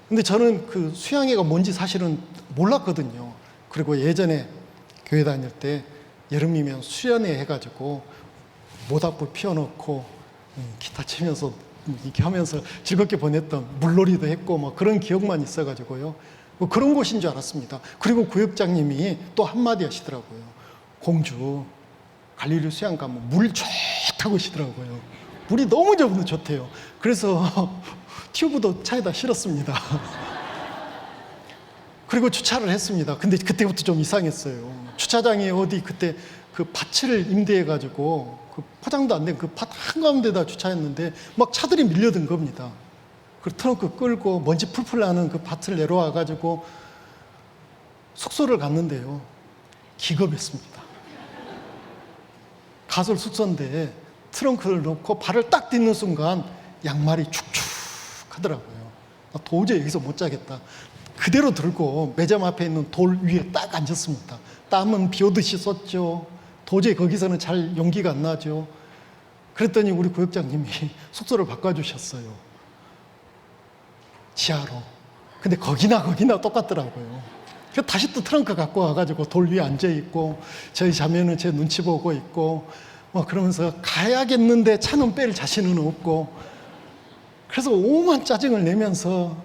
근데 저는 그 수양회가 뭔지 사실은 몰랐거든요. 그리고 예전에 교회 다닐 때 여름이면 수련회 해가지고 모닥불 피워놓고 기타 치면서 이렇게 하면서 즐겁게 보냈던, 물놀이도 했고 뭐 그런 기억만 있어가지고요, 뭐 그런 곳인 줄 알았습니다. 그리고 구역장님이 또 한마디 하시더라고요. 공주 갈릴리 수양 가면 물 좋다고 하시더라고요. 물이 너무 좋대요. 그래서 튜브도 차에다 실었습니다. 그리고 주차를 했습니다. 근데 그때부터 좀 이상했어요. 주차장에 어디 그때 그 밭을 임대해가지고 그 포장도 안 된 그 밭 한가운데다 주차했는데 막 차들이 밀려든 겁니다. 그 트렁크 끌고 먼지 풀풀 나는 그 밭을 내려와가지고 숙소를 갔는데요, 기겁했습니다. 가설 숙소인데 트렁크를 놓고 발을 딱 딛는 순간 양말이 축축 하더라고요. 도저히 여기서 못 자겠다. 그대로 들고 매점 앞에 있는 돌 위에 딱 앉았습니다. 땀은 비 오듯이 쏟죠. 도저히 거기서는 잘 용기가 안 나죠. 그랬더니 우리 구역장님이 숙소를 바꿔주셨어요. 지하로. 근데 거기나 똑같더라고요. 그래서 다시 또 트렁크 갖고 와가지고 돌 위에 앉아있고, 저희 자매는 제 눈치 보고 있고, 뭐 그러면서 가야겠는데 차는 뺄 자신은 없고, 그래서 오만 짜증을 내면서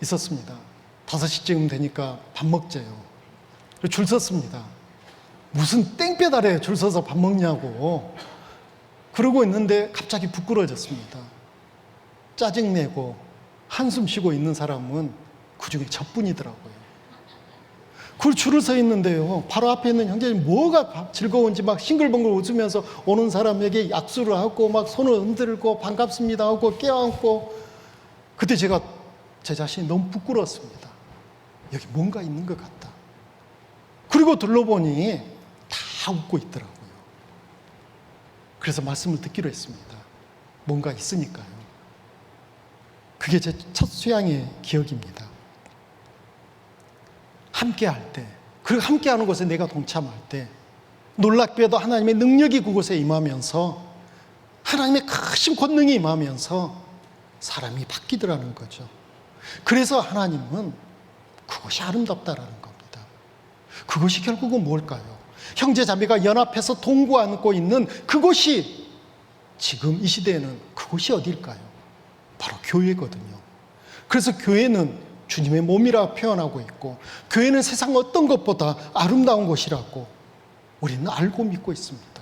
있었습니다. 5시쯤 되니까 밥 먹재요. 줄 섰습니다. 무슨 땡볕 줄 서서 밥 먹냐고 그러고 있는데 갑자기 부끄러워졌습니다. 짜증내고 한숨 쉬고 있는 사람은 그 중에 저뿐이더라고요. 그 줄을 서 있는데요, 바로 앞에 있는 형제님 뭐가 즐거운지 막 싱글벙글 웃으면서 오는 사람에게 악수를 하고 막 손을 흔들고 반갑습니다 하고 껴안고, 그때 제가 제 자신이 너무 부끄러웠습니다. 여기 뭔가 있는 것 같다. 그리고 둘러보니 다 웃고 있더라고요. 그래서 말씀을 듣기로 했습니다. 뭔가 있으니까요. 그게 제 첫 수양의 기억입니다. 함께 할 때, 그리고 함께 하는 곳에 내가 동참할 때 놀랍게도 하나님의 능력이 그곳에 임하면서, 하나님의 크신 권능이 임하면서 사람이 바뀌더라는 거죠. 그래서 하나님은 그것이 아름답다라는 겁니다. 그것이 결국은 뭘까요? 형제 자매가 연합해서 동거 안고 있는 그곳이, 지금 이 시대에는 그곳이 어딜까요? 바로 교회거든요. 그래서 교회는 주님의 몸이라 표현하고 있고, 교회는 세상 어떤 것보다 아름다운 곳이라고 우리는 알고 믿고 있습니다.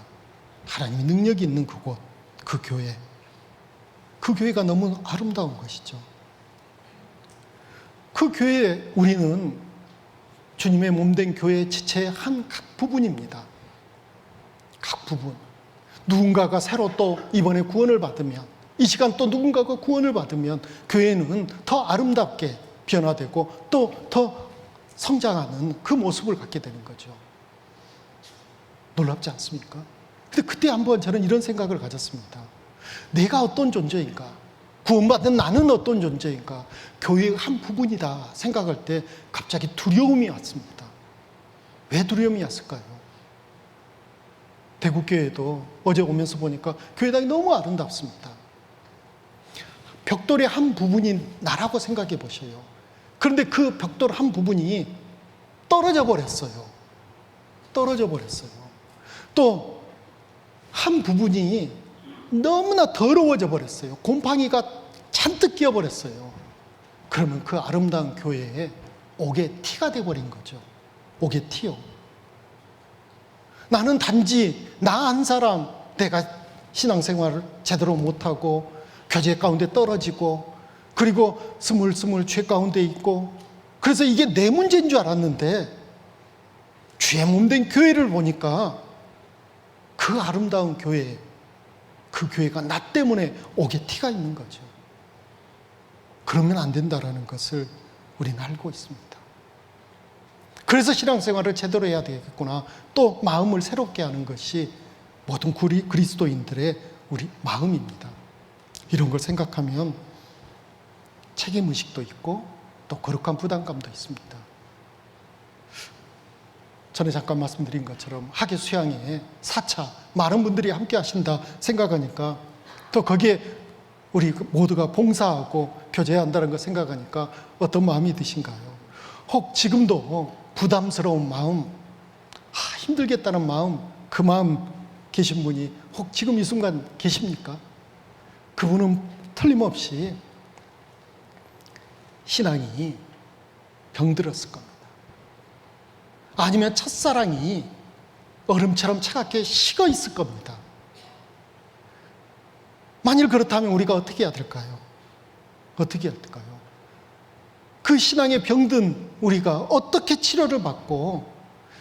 하나님의 능력이 있는 그곳, 그 교회, 그 교회가 너무 아름다운 것이죠. 그 교회에 우리는 주님의 몸된 교회의 지체의 한 각 부분입니다. 각 부분. 누군가가 새로 또 이번에 구원을 받으면, 이 시간 또 누군가가 구원을 받으면 교회는 더 아름답게 변화되고 또 더 성장하는 그 모습을 갖게 되는 거죠. 놀랍지 않습니까? 근데 그때 한번 저는 이런 생각을 가졌습니다. 내가 어떤 존재인가? 구원받은 나는 어떤 존재인가? 교회의 한 부분이다 생각할 때 갑자기 두려움이 왔습니다. 왜 두려움이 왔을까요? 대구교회도 어제 오면서 보니까 교회당이 너무 아름답습니다. 벽돌의 한 부분이 나라고 생각해 보셔요. 그런데 그 벽돌 한 부분이 떨어져 버렸어요. 떨어져 버렸어요. 또 한 부분이 너무나 더러워져 버렸어요. 곰팡이가 잔뜩 끼어버렸어요. 그러면 그 아름다운 교회에 옥의 티가 돼버린 거죠. 옥의 티요. 나는 단지 나 한 사람, 내가 신앙생활을 제대로 못하고 교제 가운데 떨어지고, 그리고 스물스물 죄 가운데 있고, 그래서 이게 내 문제인 줄 알았는데 주의 몸된 교회를 보니까 그 아름다운 교회, 그 교회가 나 때문에 옥의 티가 있는 거죠. 그러면 안 된다라는 것을 우리는 알고 있습니다. 그래서 신앙생활을 제대로 해야 되겠구나. 또 마음을 새롭게 하는 것이 모든 그리스도인들의 우리 마음입니다. 이런 걸 생각하면 책임의식도 있고 또 거룩한 부담감도 있습니다. 전에 잠깐 말씀드린 것처럼 학예 수양회 4차 많은 분들이 함께 하신다 생각하니까, 또 거기에 우리 모두가 봉사하고 교제해야 한다는 거 생각하니까 어떤 마음이 드신가요? 혹 지금도 부담스러운 마음, 힘들겠다는 마음, 그 마음 계신 분이 혹 지금 이 순간 계십니까? 그분은 틀림없이 신앙이 병들었을 겁니다. 아니면 첫사랑이 얼음처럼 차갑게 식어 있을 겁니다. 만일 그렇다면 우리가 어떻게 해야 될까요? 어떻게 해야 될까요? 그 신앙에 병든 우리가 어떻게 치료를 받고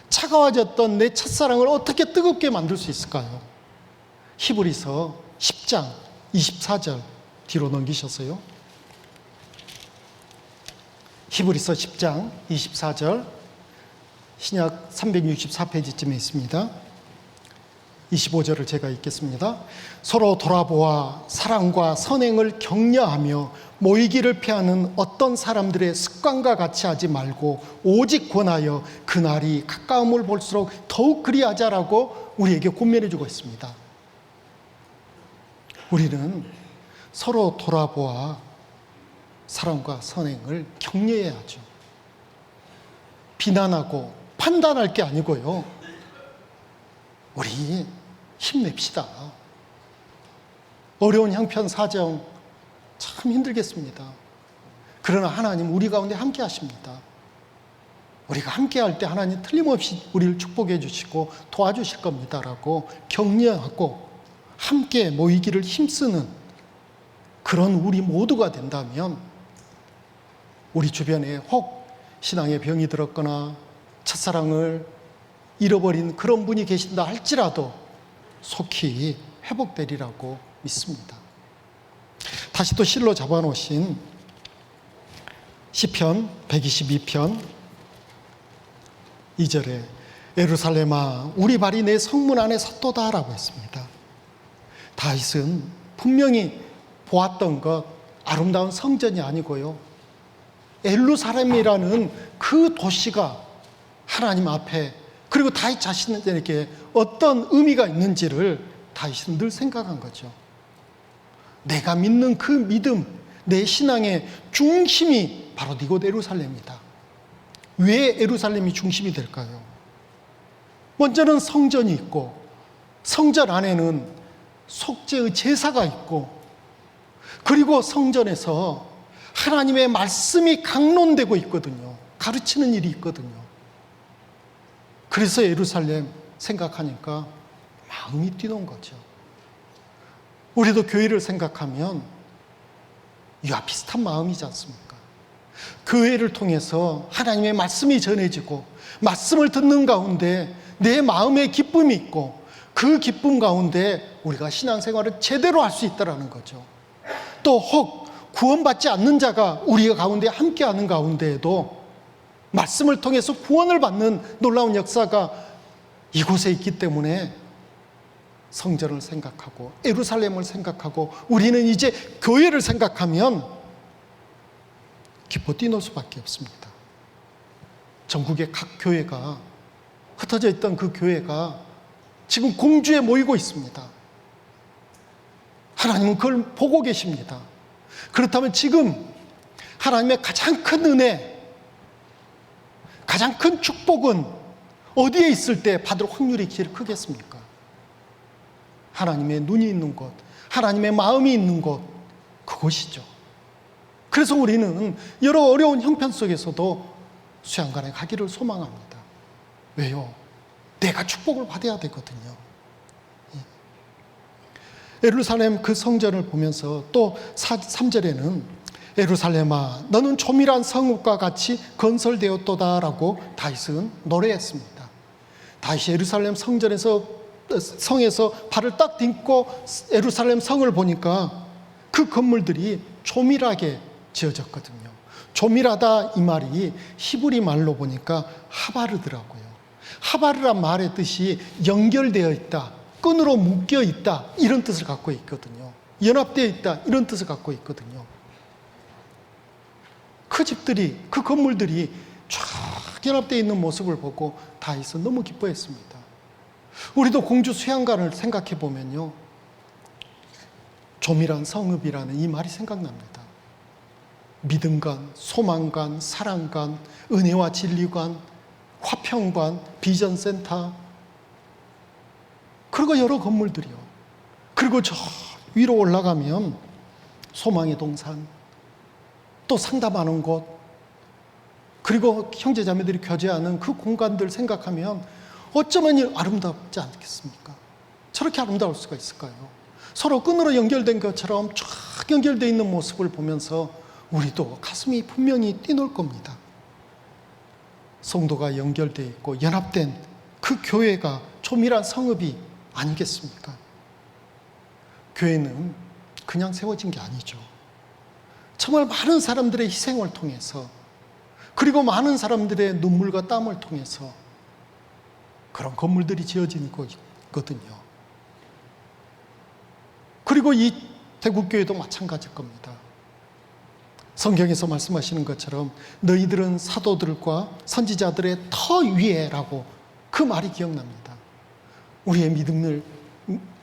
차가워졌던 내 첫사랑을 어떻게 뜨겁게 만들 수 있을까요? 히브리서 10장 24절 뒤로 넘기셨어요. 히브리서 10장 24절, 신약 364페이지쯤에 있습니다. 25절을 제가 읽겠습니다. 서로 돌아보아 사랑과 선행을 격려하며 모이기를 피하는 어떤 사람들의 습관과 같이 하지 말고 오직 권하여 그날이 가까움을 볼수록 더욱 그리하자라고 우리에게 권면해 주고 있습니다. 우리는 서로 돌아보아 사랑과 선행을 격려해야죠. 비난하고 판단할 게 아니고요. 우리 힘냅시다. 어려운 형편 사정 참 힘들겠습니다. 그러나 하나님 우리 가운데 함께 하십니다. 우리가 함께 할 때 하나님 틀림없이 우리를 축복해 주시고 도와주실 겁니다라고 격려하고 함께 모이기를 힘쓰는 그런 우리 모두가 된다면, 우리 주변에 혹 신앙에 병이 들었거나 첫사랑을 잃어버린 그런 분이 계신다 할지라도 속히 회복되리라고 믿습니다. 다시 또 실로 잡아놓으신 시편 122편 2절에 예루살렘아 우리 발이 내 성문 안에 섰도다 라고 했습니다. 다윗은 분명히 보았던 것 아름다운 성전이 아니고요, 예루살렘이라는 그 도시가 하나님 앞에, 그리고 다윗 자신에게 어떤 의미가 있는지를 다윗은 늘 생각한 거죠. 내가 믿는 그 믿음, 내 신앙의 중심이 바로 이곳 예루살렘이다. 왜 예루살렘이 중심이 될까요? 먼저는 성전이 있고, 성전 안에는 속죄의 제사가 있고, 그리고 성전에서 하나님의 말씀이 강론되고 있거든요. 가르치는 일이 있거든요. 그래서 예루살렘 생각하니까 마음이 뛰는 거죠. 우리도 교회를 생각하면 이와 비슷한 마음이지 않습니까? 교회를 통해서 하나님의 말씀이 전해지고 말씀을 듣는 가운데 내 마음에 기쁨이 있고, 그 기쁨 가운데 우리가 신앙생활을 제대로 할 수 있다는 거죠. 또 혹 구원받지 않는 자가 우리 가운데 함께하는 가운데에도 말씀을 통해서 구원을 받는 놀라운 역사가 이곳에 있기 때문에 성전을 생각하고 예루살렘을 생각하고 우리는 이제 교회를 생각하면 기뻐 뛰놀 수밖에 없습니다. 전국의 각 교회가, 흩어져 있던 그 교회가 지금 공주에 모이고 있습니다. 하나님은 그걸 보고 계십니다. 그렇다면 지금 하나님의 가장 큰 은혜, 가장 큰 축복은 어디에 있을 때 받을 확률이 제일 크겠습니까? 하나님의 눈이 있는 곳, 하나님의 마음이 있는 곳, 그곳이죠. 그래서 우리는 여러 어려운 형편 속에서도 수양관에 가기를 소망합니다. 왜요? 내가 축복을 받아야 되거든요. 예루살렘 그 성전을 보면서 또 3절에는 예루살렘아 너는 조밀한 성읍과 같이 건설되었도다라고 다윗은 노래했습니다. 다윗이 예루살렘 성에서 발을 딱 딛고 예루살렘 성을 보니까 그 건물들이 조밀하게 지어졌거든요. 조밀하다 이 말이 히브리 말로 보니까 하바르더라고요. 하바르란 말의 뜻이 연결되어 있다, 끈으로 묶여 있다, 이런 뜻을 갖고 있거든요. 연합되어 있다, 이런 뜻을 갖고 있거든요. 그 집들이, 그 건물들이 쫙 연합되어 있는 모습을 보고 다윗은 너무 기뻐했습니다. 우리도 공주 수양관을 생각해 보면요, 조밀한 성읍이라는 이 말이 생각납니다. 믿음관, 소망관, 사랑관, 은혜와 진리관, 화평관, 비전센터, 그리고 여러 건물들이요. 그리고 저 위로 올라가면 소망의 동산, 또 상담하는 곳, 그리고 형제자매들이 교제하는 그 공간들 생각하면 어쩌면 아름답지 않겠습니까? 저렇게 아름다울 수가 있을까요? 서로 끈으로 연결된 것처럼 쫙 연결되어 있는 모습을 보면서 우리도 가슴이 분명히 뛰놀 겁니다. 성도가 연결되어 있고 연합된 그 교회가 조밀한 성읍이 아니겠습니까? 교회는 그냥 세워진 게 아니죠. 정말 많은 사람들의 희생을 통해서, 그리고 많은 사람들의 눈물과 땀을 통해서 그런 건물들이 지어진 거거든요. 그리고 이 대국교회도 마찬가지일 겁니다. 성경에서 말씀하시는 것처럼 너희들은 사도들과 선지자들의 터 위에라고, 그 말이 기억납니다. 우리의 믿음을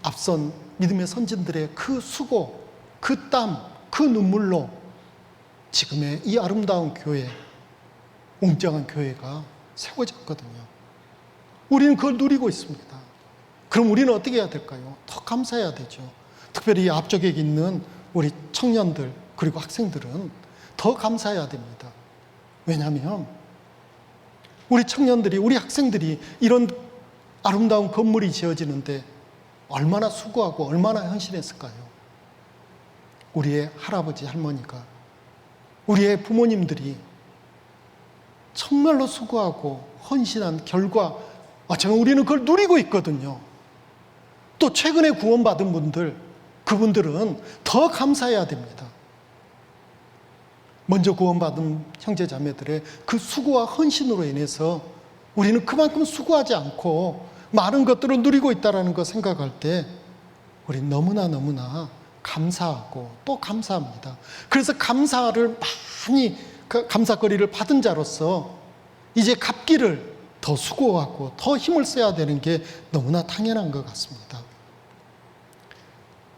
앞선 믿음의 선진들의 그 수고, 그 땀, 그 눈물로 지금의 이 아름다운 교회, 웅장한 교회가 세워졌거든요. 우리는 그걸 누리고 있습니다. 그럼 우리는 어떻게 해야 될까요? 더 감사해야 되죠. 특별히 앞쪽에 있는 우리 청년들 그리고 학생들은 더 감사해야 됩니다. 왜냐하면 우리 청년들이, 우리 학생들이 이런 아름다운 건물이 지어지는데 얼마나 수고하고 얼마나 헌신했을까요? 우리의 할아버지, 할머니가, 우리의 부모님들이 정말로 수고하고 헌신한 결과, 정말 우리는 그걸 누리고 있거든요. 또 최근에 구원받은 분들, 그분들은 더 감사해야 됩니다. 먼저 구원받은 형제자매들의 그 수고와 헌신으로 인해서 우리는 그만큼 수고하지 않고 많은 것들을 누리고 있다는 거 생각할 때 우리는 너무나 감사하고 또 감사합니다. 그래서 감사를 많이, 감사거리를 받은 자로서 이제 갚기를 더 수고하고 더 힘을 써야 되는 게 너무나 당연한 것 같습니다.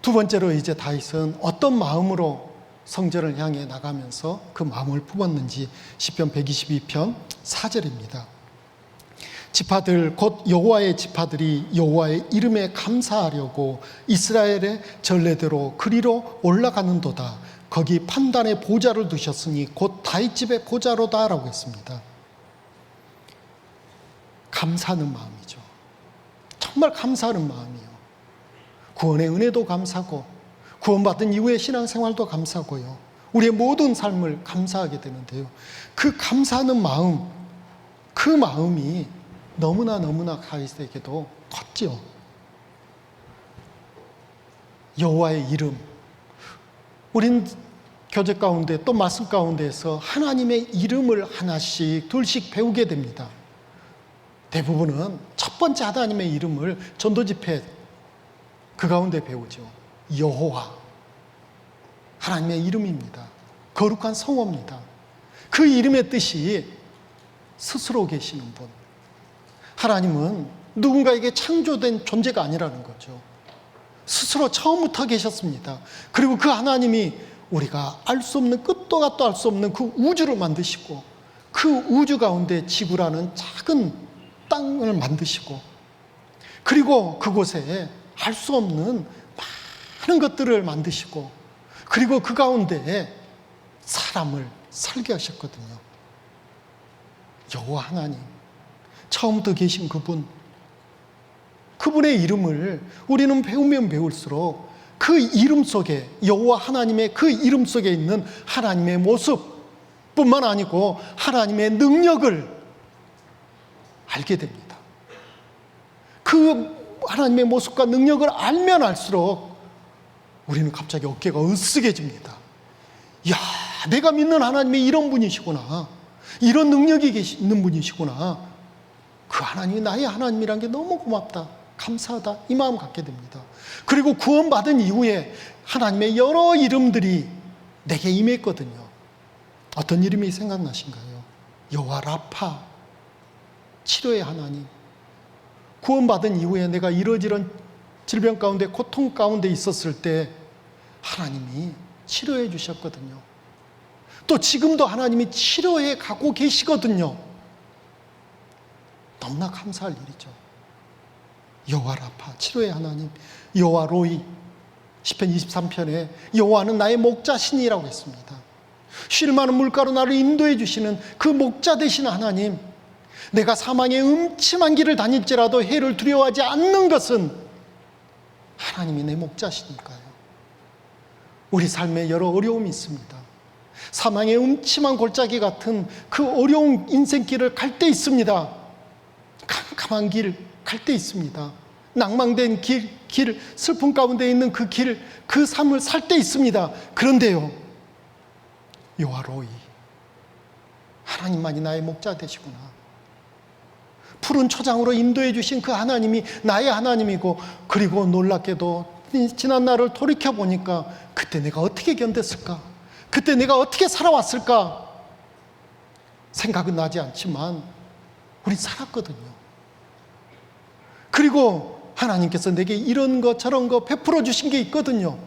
두 번째로 이제 다윗은 어떤 마음으로 성전을 향해 나가면서 그 마음을 품었는지 시편 122편 4절입니다. 지파들 곧 여호와의 지파들이 여호와의 이름에 감사하려고 이스라엘의 전례대로 그리로 올라가는도다. 거기 판단의 보좌를 두셨으니 곧 다윗 집의 보좌로다 라고 했습니다. 감사하는 마음이죠. 정말 감사하는 마음이요. 구원의 은혜도 감사고 구원받은 이후의 신앙생활도 감사고요. 우리의 모든 삶을 감사하게 되는데요. 그 감사하는 마음, 그 마음이 너무나 다윗에게도 컸죠. 여호와의 이름, 우린 교제 가운데 또 말씀 가운데에서 하나님의 이름을 하나씩 둘씩 배우게 됩니다. 대부분은 첫 번째 하나님의 이름을 전도 집회 그 가운데 배우죠. 여호와, 하나님의 이름입니다. 거룩한 성호입니다. 그 이름의 뜻이 스스로 계시는 분, 하나님은 누군가에게 창조된 존재가 아니라는 거죠. 스스로 처음부터 계셨습니다. 그리고 그 하나님이 우리가 알 수 없는, 끝도 갓도 알 수 없는 그 우주를 만드시고 그 우주 가운데 지구라는 작은 땅을 만드시고, 그리고 그곳에 알 수 없는 많은 것들을 만드시고, 그리고 그 가운데 사람을 살게 하셨거든요. 여호와 하나님, 처음부터 계신 그분, 그분의 이름을 우리는 배우면 배울수록 그 이름 속에, 여호와 하나님의 그 이름 속에 있는 하나님의 모습뿐만 아니고 하나님의 능력을 알게 됩니다. 그 하나님의 모습과 능력을 알면 알수록 우리는 갑자기 어깨가 으쓱해집니다. 야, 내가 믿는 하나님이 이런 분이시구나, 이런 능력이 있는 분이시구나, 그 하나님이 나의 하나님이란 게 너무 고맙다, 감사하다, 이 마음 갖게 됩니다. 그리고 구원받은 이후에 하나님의 여러 이름들이 내게 임했거든요. 어떤 이름이 생각나신가요? 여호와 라파, 치료의 하나님. 구원받은 이후에 내가 이러저런 질병 가운데 고통 가운데 있었을 때 하나님이 치료해 주셨거든요. 또 지금도 하나님이 치료해 가고 계시거든요. 너무나 감사할 일이죠. 여호와 라파, 치료의 하나님, 여호와 로이. 시편 23편에 여호와는 나의 목자신이라고 했습니다. 쉴 만한 물가로 나를 인도해 주시는 그 목자 되시는 하나님. 내가 사망의 음침한 길을 다닐지라도 해를 두려워하지 않는 것은 하나님이 내 목자시니까요. 우리 삶에 여러 어려움이 있습니다. 사망의 음침한 골짜기 같은 그 어려운 인생길을 갈 때 있습니다. 캄캄한 길 갈 때 있습니다. 낭망된 길, 슬픔 가운데 있는 그 길, 그 삶을 살 때 있습니다. 그런데요, 여호와 로이, 하나님만이 나의 목자 되시구나. 푸른 초장으로 인도해 주신 그 하나님이 나의 하나님이고, 그리고 놀랍게도 지난 날을 돌이켜 보니까 그때 내가 어떻게 견뎠을까? 그때 내가 어떻게 살아왔을까? 생각은 나지 않지만 우린 살았거든요. 그리고 하나님께서 내게 이런 거 저런 거 베풀어 주신 게 있거든요.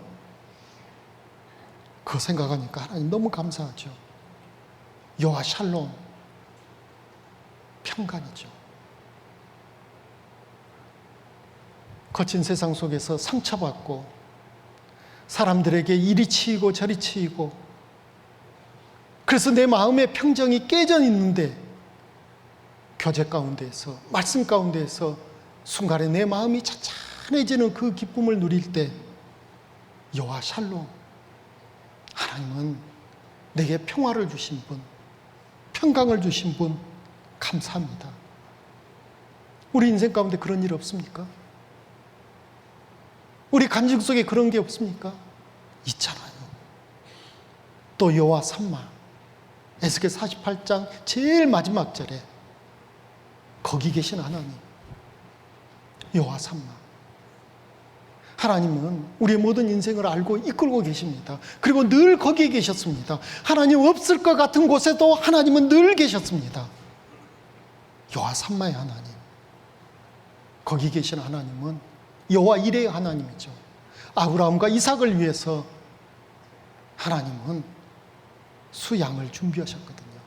그거 생각하니까 하나님 너무 감사하죠. 여호와 샬롬, 평강이죠. 거친 세상 속에서 상처받고 사람들에게 이리 치이고 저리 치이고, 그래서 내 마음의 평정이 깨져 있는데 교제 가운데에서, 말씀 가운데에서 순간에 내 마음이 찬찬해지는 그 기쁨을 누릴 때 여호와 샬롬, 하나님은 내게 평화를 주신 분, 평강을 주신 분, 감사합니다. 우리 인생 가운데 그런 일 없습니까? 우리 간증 속에 그런 게 없습니까? 있잖아요. 또 여호와 삼마, 에스겔 48장 제일 마지막 절에 거기 계신 하나님, 여호와 삼마. 하나님은 우리의 모든 인생을 알고 이끌고 계십니다. 그리고 늘 거기에 계셨습니다. 하나님 없을 것 같은 곳에도 하나님은 늘 계셨습니다. 여호와 삼마의 하나님, 거기 계신 하나님은 여호와 이레의 하나님이죠. 아브라함과 이삭을 위해서 하나님은 수양을 준비하셨거든요.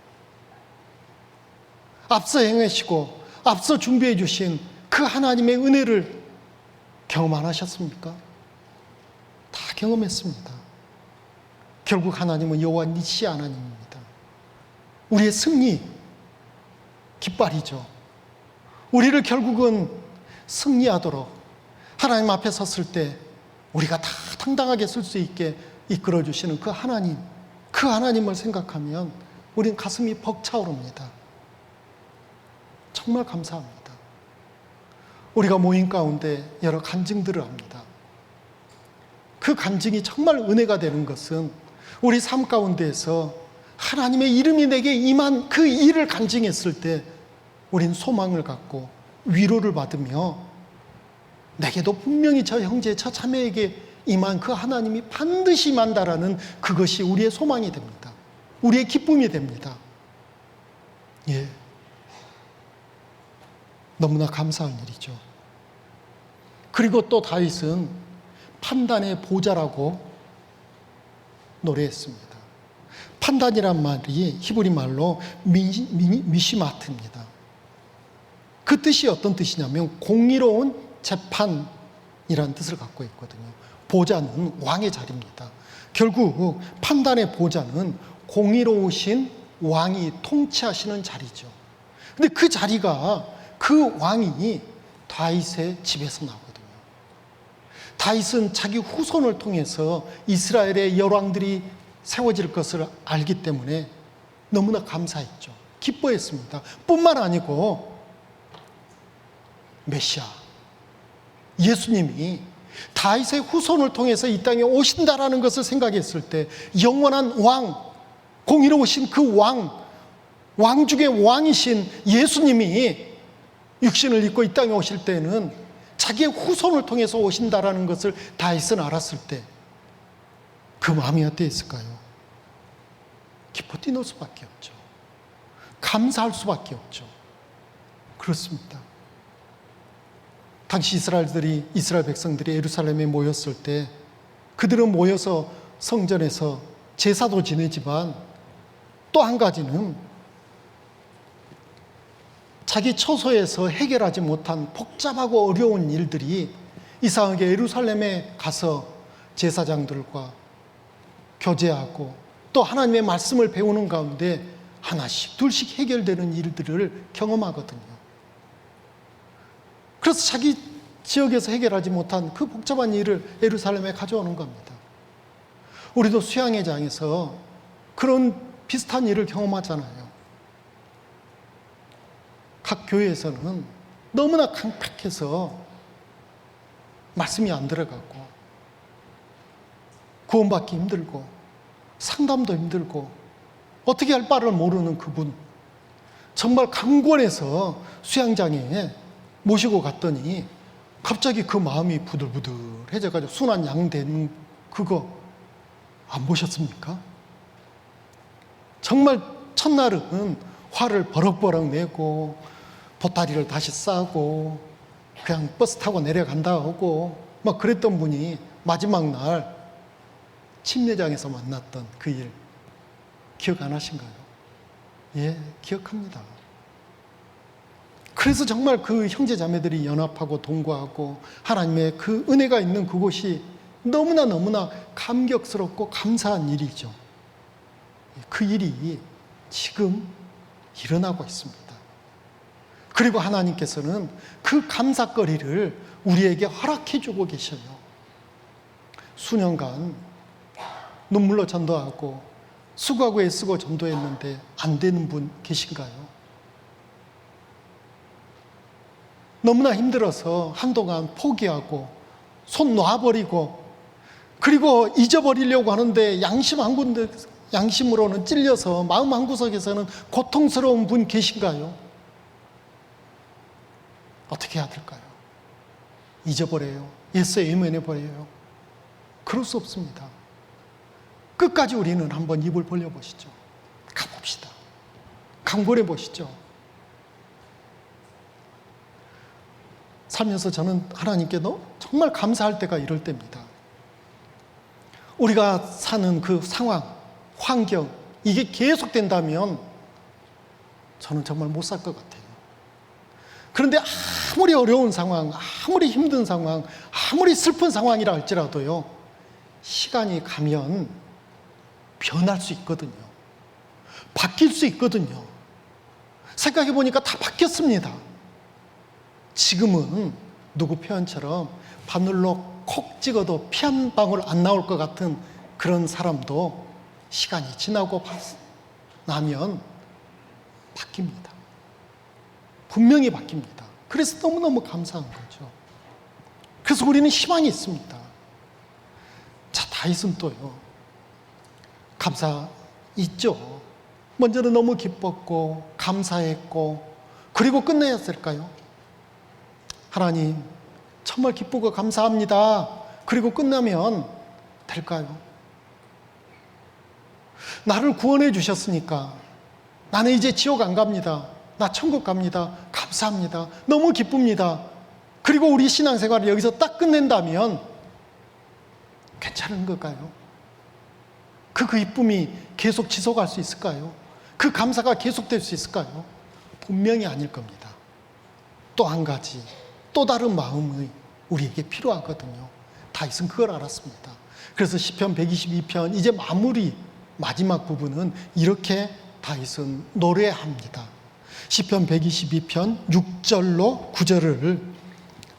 앞서 행하시고 앞서 준비해 주신 그 하나님의 은혜를 경험 안 하셨습니까? 다 경험했습니다. 결국 하나님은 여호와 니시 하나님입니다. 우리의 승리, 깃발이죠. 우리를 결국은 승리하도록 하나님 앞에 섰을 때 우리가 다 당당하게 설 수 있게 이끌어 주시는 그 하나님, 그 하나님을 생각하면 우리는 가슴이 벅차오릅니다. 정말 감사합니다. 우리가 모임 가운데 여러 간증들을 합니다. 그 간증이 정말 은혜가 되는 것은 우리 삶 가운데에서 하나님의 이름이 내게 임한 그 일을 간증했을 때 우린 소망을 갖고 위로를 받으며, 내게도 분명히 저 형제, 저 자매에게 임한 그 하나님이 반드시 임한다라는 그것이 우리의 소망이 됩니다. 우리의 기쁨이 됩니다. 예, 너무나 감사한 일이죠. 그리고 또 다윗은 판단의 보좌라고 노래했습니다. 판단이란 말이 히브리 말로 미시마트입니다. 그 뜻이 어떤 뜻이냐면 공의로운 재판이라는 뜻을 갖고 있거든요. 보좌는 왕의 자리입니다. 결국 판단의 보좌는 공의로우신 왕이 통치하시는 자리죠. 근데 그 자리가, 그 왕이 다윗의 집에서 나오거든요. 다윗은 자기 후손을 통해서 이스라엘의 열왕들이 세워질 것을 알기 때문에 너무나 감사했죠. 기뻐했습니다. 뿐만 아니고 메시아, 예수님이 다윗의 후손을 통해서 이 땅에 오신다라는 것을 생각했을 때 영원한 왕, 공의로우신 그 왕 중의 왕이신 예수님이 육신을 입고 이 땅에 오실 때는 자기의 후손을 통해서 오신다라는 것을 다윗은 알았을 때 그 마음이 어땠을까요? 기뻐 뛰놀 수밖에 없죠. 감사할 수밖에 없죠. 그렇습니다. 당시 이스라엘 백성들이 예루살렘에 모였을 때 그들은 모여서 성전에서 제사도 지내지만 또 한 가지는 자기 처소에서 해결하지 못한 복잡하고 어려운 일들이 이상하게 예루살렘에 가서 제사장들과 교제하고 또 하나님의 말씀을 배우는 가운데 하나씩 둘씩 해결되는 일들을 경험하거든요. 그래서 자기 지역에서 해결하지 못한 그 복잡한 일을 예루살렘에 가져오는 겁니다. 우리도 수양회장에서 그런 비슷한 일을 경험하잖아요. 각 교회에서는 너무나 강팍해서 말씀이 안 들어가고 구원받기 힘들고 상담도 힘들고 어떻게 할 바를 모르는 그분, 정말 강권해서 수양장에 모시고 갔더니 갑자기 그 마음이 부들부들해져가지고 순한 양 되는 그거 안 보셨습니까? 정말 첫날은 화를 버럭버럭 내고 보따리를 다시 싸고 그냥 버스 타고 내려간다 하고 막 그랬던 분이 마지막 날 침례장에서 만났던 그 일 기억 안 하신가요? 예, 기억합니다. 그래서 정말 그 형제 자매들이 연합하고 동거하고 하나님의 그 은혜가 있는 그곳이 너무나 감격스럽고 감사한 일이죠. 그 일이 지금 일어나고 있습니다. 그리고 하나님께서는 그 감사거리를 우리에게 허락해 주고 계셔요. 수년간 눈물로 전도하고 수고하고 애쓰고 전도했는데 안 되는 분 계신가요? 너무나 힘들어서 한동안 포기하고 손 놔버리고 그리고 잊어버리려고 하는데 양심으로는 찔려서 마음 한구석에서는 고통스러운 분 계신가요? 어떻게 해야 될까요? 잊어버려요? 예수의 외면해버려요? 그럴 수 없습니다. 끝까지 우리는 한번 입을 벌려보시죠. 가봅시다. 강권해보시죠. 살면서 저는 하나님께 정말 감사할 때가 이럴 때입니다. 우리가 사는 그 상황, 환경, 이게 계속된다면 저는 정말 못 살 것 같아요. 그런데 아무리 어려운 상황, 아무리 힘든 상황, 아무리 슬픈 상황이라 할지라도요, 시간이 가면 변할 수 있거든요. 바뀔 수 있거든요. 생각해 보니까 다 바뀌었습니다. 지금은 누구 표현처럼 바늘로 콕 찍어도 피 한 방울 안 나올 것 같은 그런 사람도 시간이 지나고 나면 바뀝니다. 분명히 바뀝니다. 그래서 너무너무 감사한 거죠. 그래서 우리는 희망이 있습니다. 자, 다윗은 또요, 감사 있죠. 먼저는 너무 기뻤고 감사했고 그리고 끝내었을까요? 하나님 정말 기쁘고 감사합니다. 그리고 끝나면 될까요? 나를 구원해 주셨으니까 나는 이제 지옥 안 갑니다. 나 천국 갑니다. 감사합니다. 너무 기쁩니다. 그리고 우리 신앙생활을 여기서 딱 끝낸다면 괜찮은 걸까요? 그 기쁨이 계속 지속할 수 있을까요? 그 감사가 계속될 수 있을까요? 분명히 아닐 겁니다. 또 한 가지, 또 다른 마음이 우리에게 필요하거든요. 다윗은 그걸 알았습니다. 그래서 시편 122편 이제 마지막 부분은 이렇게 다윗은 노래합니다. 시편 122편 6절로 9절을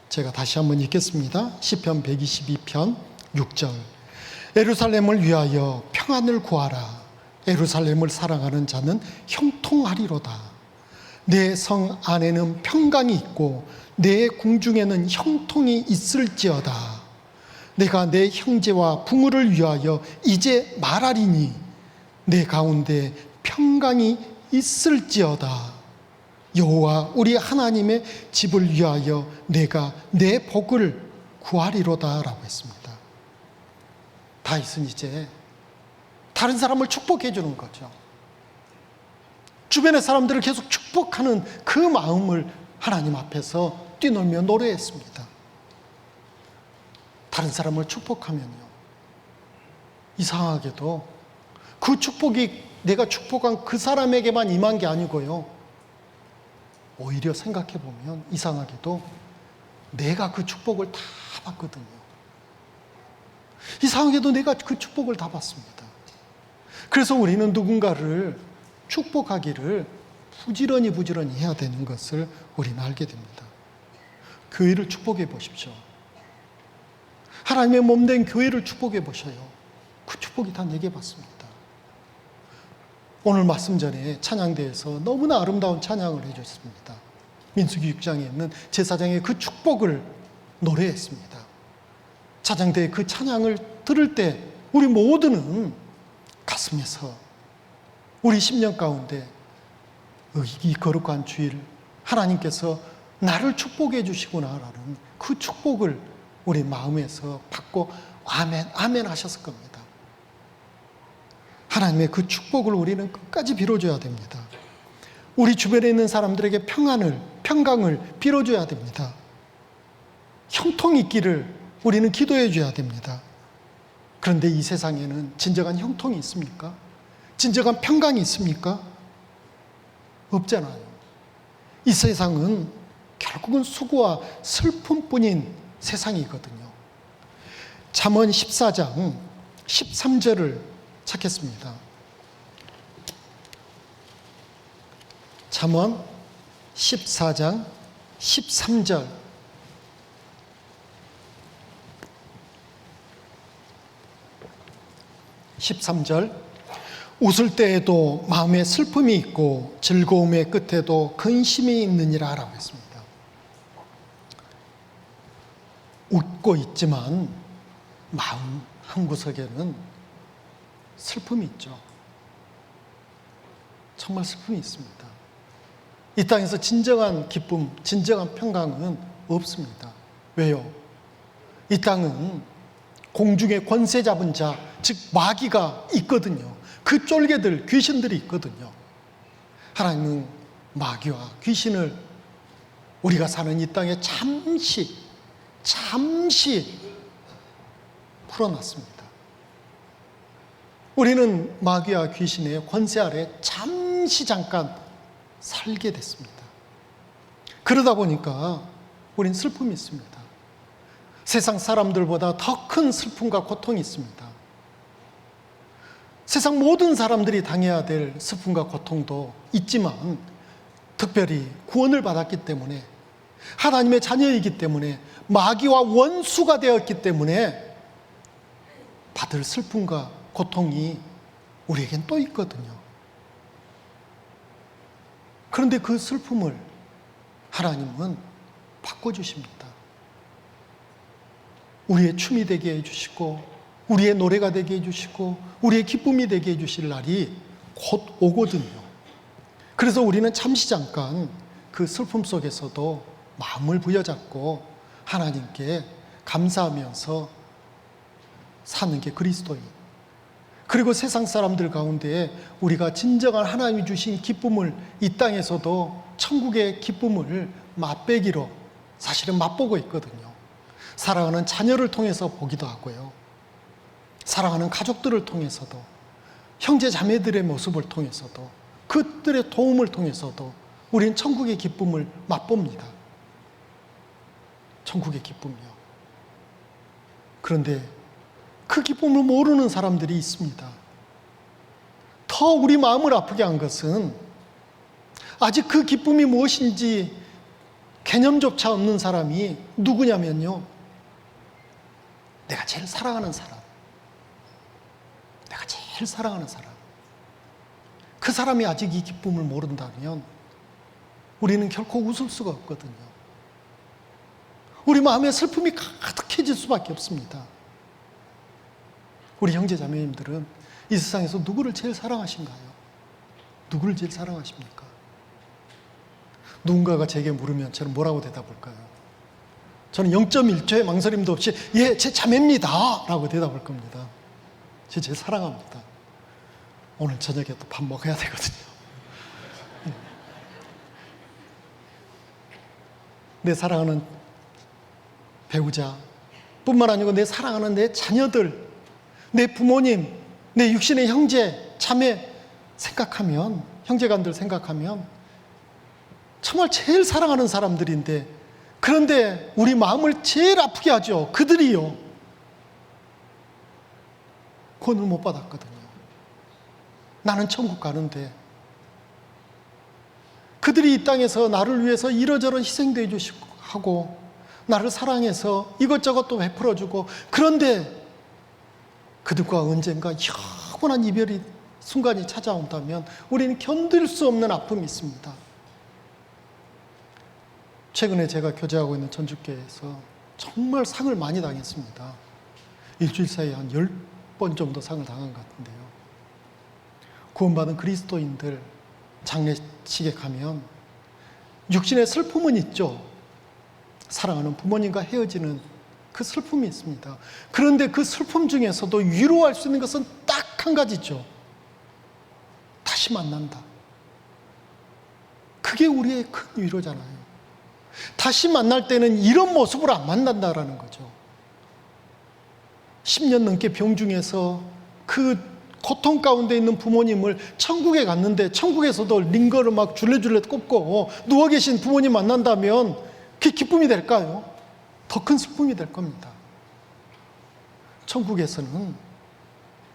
제가 다시 한번 읽겠습니다. 시편 122편 6절. 예루살렘을 위하여 평안을 구하라. 예루살렘을 사랑하는 자는 형통하리로다. 내 성 안에는 평강이 있고 내 궁중에는 형통이 있을지어다. 내가 내 형제와 부모를 위하여 이제 말하리니 내 가운데 평강이 있을지어다. 여호와 우리 하나님의 집을 위하여 내가 내 복을 구하리로다 라고 했습니다. 다윗은 이제 다른 사람을 축복해 주는 거죠. 주변의 사람들을 계속 축복하는 그 마음을 하나님 앞에서 뛰놀며 노래했습니다. 다른 사람을 축복하면요, 이상하게도 그 축복이 내가 축복한 그 사람에게만 임한 게 아니고요, 오히려 생각해보면 이상하게도 내가 그 축복을 다 받거든요. 이상하게도 내가 그 축복을 다 받습니다. 그래서 우리는 누군가를 축복하기를 부지런히 해야 되는 것을 우리는 알게 됩니다. 교회를 축복해 보십시오. 하나님의 몸된 교회를 축복해 보셔요. 그 축복이 다 내게 받습니다. 오늘 말씀 전에 찬양대에서 너무나 아름다운 찬양을 해주셨습니다. 민수기 6장에 있는 제사장의 그 축복을 노래했습니다. 찬양대의 그 찬양을 들을 때 우리 모두는 가슴에서 우리 심령 가운데 이 거룩한 주일 하나님께서 나를 축복해 주시구나라는 그 축복을 우리 마음에서 받고 아멘, 아멘 하셨을 겁니다. 하나님의 그 축복을 우리는 끝까지 빌어줘야 됩니다. 우리 주변에 있는 사람들에게 평강을 빌어줘야 됩니다. 형통이 있기를 우리는 기도해 줘야 됩니다. 그런데 이 세상에는 진정한 형통이 있습니까? 진정한 평강이 있습니까? 없잖아요. 이 세상은 결국은 수고와 슬픔뿐인 세상이거든요. 잠언 14장 13절을 찾겠습니다. 잠언 14장 13절. 웃을 때에도 마음에 슬픔이 있고 즐거움의 끝에도 근심이 있느니라 라고 했습니다. 웃고 있지만 마음 한구석에는 슬픔이 있죠. 정말 슬픔이 있습니다. 이 땅에서 진정한 기쁨, 진정한 평강은 없습니다. 왜요? 이 땅은 공중의 권세 잡은 자, 즉 마귀가 있거든요. 그 쫄개들, 귀신들이 있거든요. 하나님은 마귀와 귀신을 우리가 사는 이 땅에 잠시 풀어놨습니다. 우리는 마귀와 귀신의 권세 아래 잠깐 살게 됐습니다. 그러다 보니까 우린 슬픔이 있습니다. 세상 사람들보다 더 큰 슬픔과 고통이 있습니다. 세상 모든 사람들이 당해야 될 슬픔과 고통도 있지만 특별히 구원을 받았기 때문에 하나님의 자녀이기 때문에 마귀와 원수가 되었기 때문에 받을 슬픔과 고통이 우리에겐 또 있거든요. 그런데 그 슬픔을 하나님은 바꿔주십니다. 우리의 춤이 되게 해주시고 우리의 노래가 되게 해주시고 우리의 기쁨이 되게 해주실 날이 곧 오거든요. 그래서 우리는 잠깐 그 슬픔 속에서도 마음을 부여잡고 하나님께 감사하면서 사는 게 그리스도인. 그리고 세상 사람들 가운데 우리가 진정한 하나님이 주신 기쁨을 이 땅에서도 천국의 기쁨을 맛배기로 사실은 맛보고 있거든요. 사랑하는 자녀를 통해서 보기도 하고요. 사랑하는 가족들을 통해서도, 형제 자매들의 모습을 통해서도, 그들의 도움을 통해서도 우리는 천국의 기쁨을 맛봅니다. 천국의 기쁨이요. 그런데 그 기쁨을 모르는 사람들이 있습니다. 더 우리 마음을 아프게 한 것은 아직 그 기쁨이 무엇인지 개념조차 없는 사람이 누구냐면요, 내가 제일 사랑하는 사람, 내가 제일 사랑하는 사람, 그 사람이 아직 이 기쁨을 모른다면 우리는 결코 웃을 수가 없거든요. 우리 마음에 슬픔이 가득해질 수밖에 없습니다. 우리 형제 자매님들은 이 세상에서 누구를 제일 사랑하신가요? 누구를 제일 사랑하십니까? 누군가가 제게 물으면 저는 뭐라고 대답할까요? 저는 0.1초의 망설임도 없이 예, 제 자매입니다 라고 대답할 겁니다. 제일 사랑합니다. 오늘 저녁에 또 밥 먹어야 되거든요. 내 사랑하는 배우자 뿐만 아니고 내 사랑하는 내 자녀들, 내 부모님, 내 육신의 형제, 자매 생각하면, 형제간들 생각하면 정말 제일 사랑하는 사람들인데, 그런데 우리 마음을 제일 아프게 하죠. 그들이요, 구원을 못 받았거든요. 나는 천국 가는데 그들이 이 땅에서 나를 위해서 이러저러 희생도 해주시고 하고 나를 사랑해서 이것저것 또 베풀어주고, 그런데 그들과 언젠가 영원한 이별이 순간이 찾아온다면 우리는 견딜 수 없는 아픔이 있습니다. 최근에 제가 교제하고 있는 전주교회에서 정말 상을 많이 당했습니다. 일주일 사이에 한 10번 정도 상을 당한 것 같은데요. 구원받은 그리스도인들 장례식에 가면 육신의 슬픔은 있죠. 사랑하는 부모님과 헤어지는 그 슬픔이 있습니다. 그런데 그 슬픔 중에서도 위로할 수 있는 것은 딱 한 가지죠. 다시 만난다. 그게 우리의 큰 위로잖아요. 다시 만날 때는 이런 모습으로 안 만난다라는 거죠. 10년 넘게 병중에서 그 고통 가운데 있는 부모님을 천국에 갔는데 천국에서도 링거를 막 줄레줄레 꼽고 누워 계신 부모님 만난다면 그게 기쁨이 될까요? 더 큰 슬픔이 될 겁니다. 천국에서는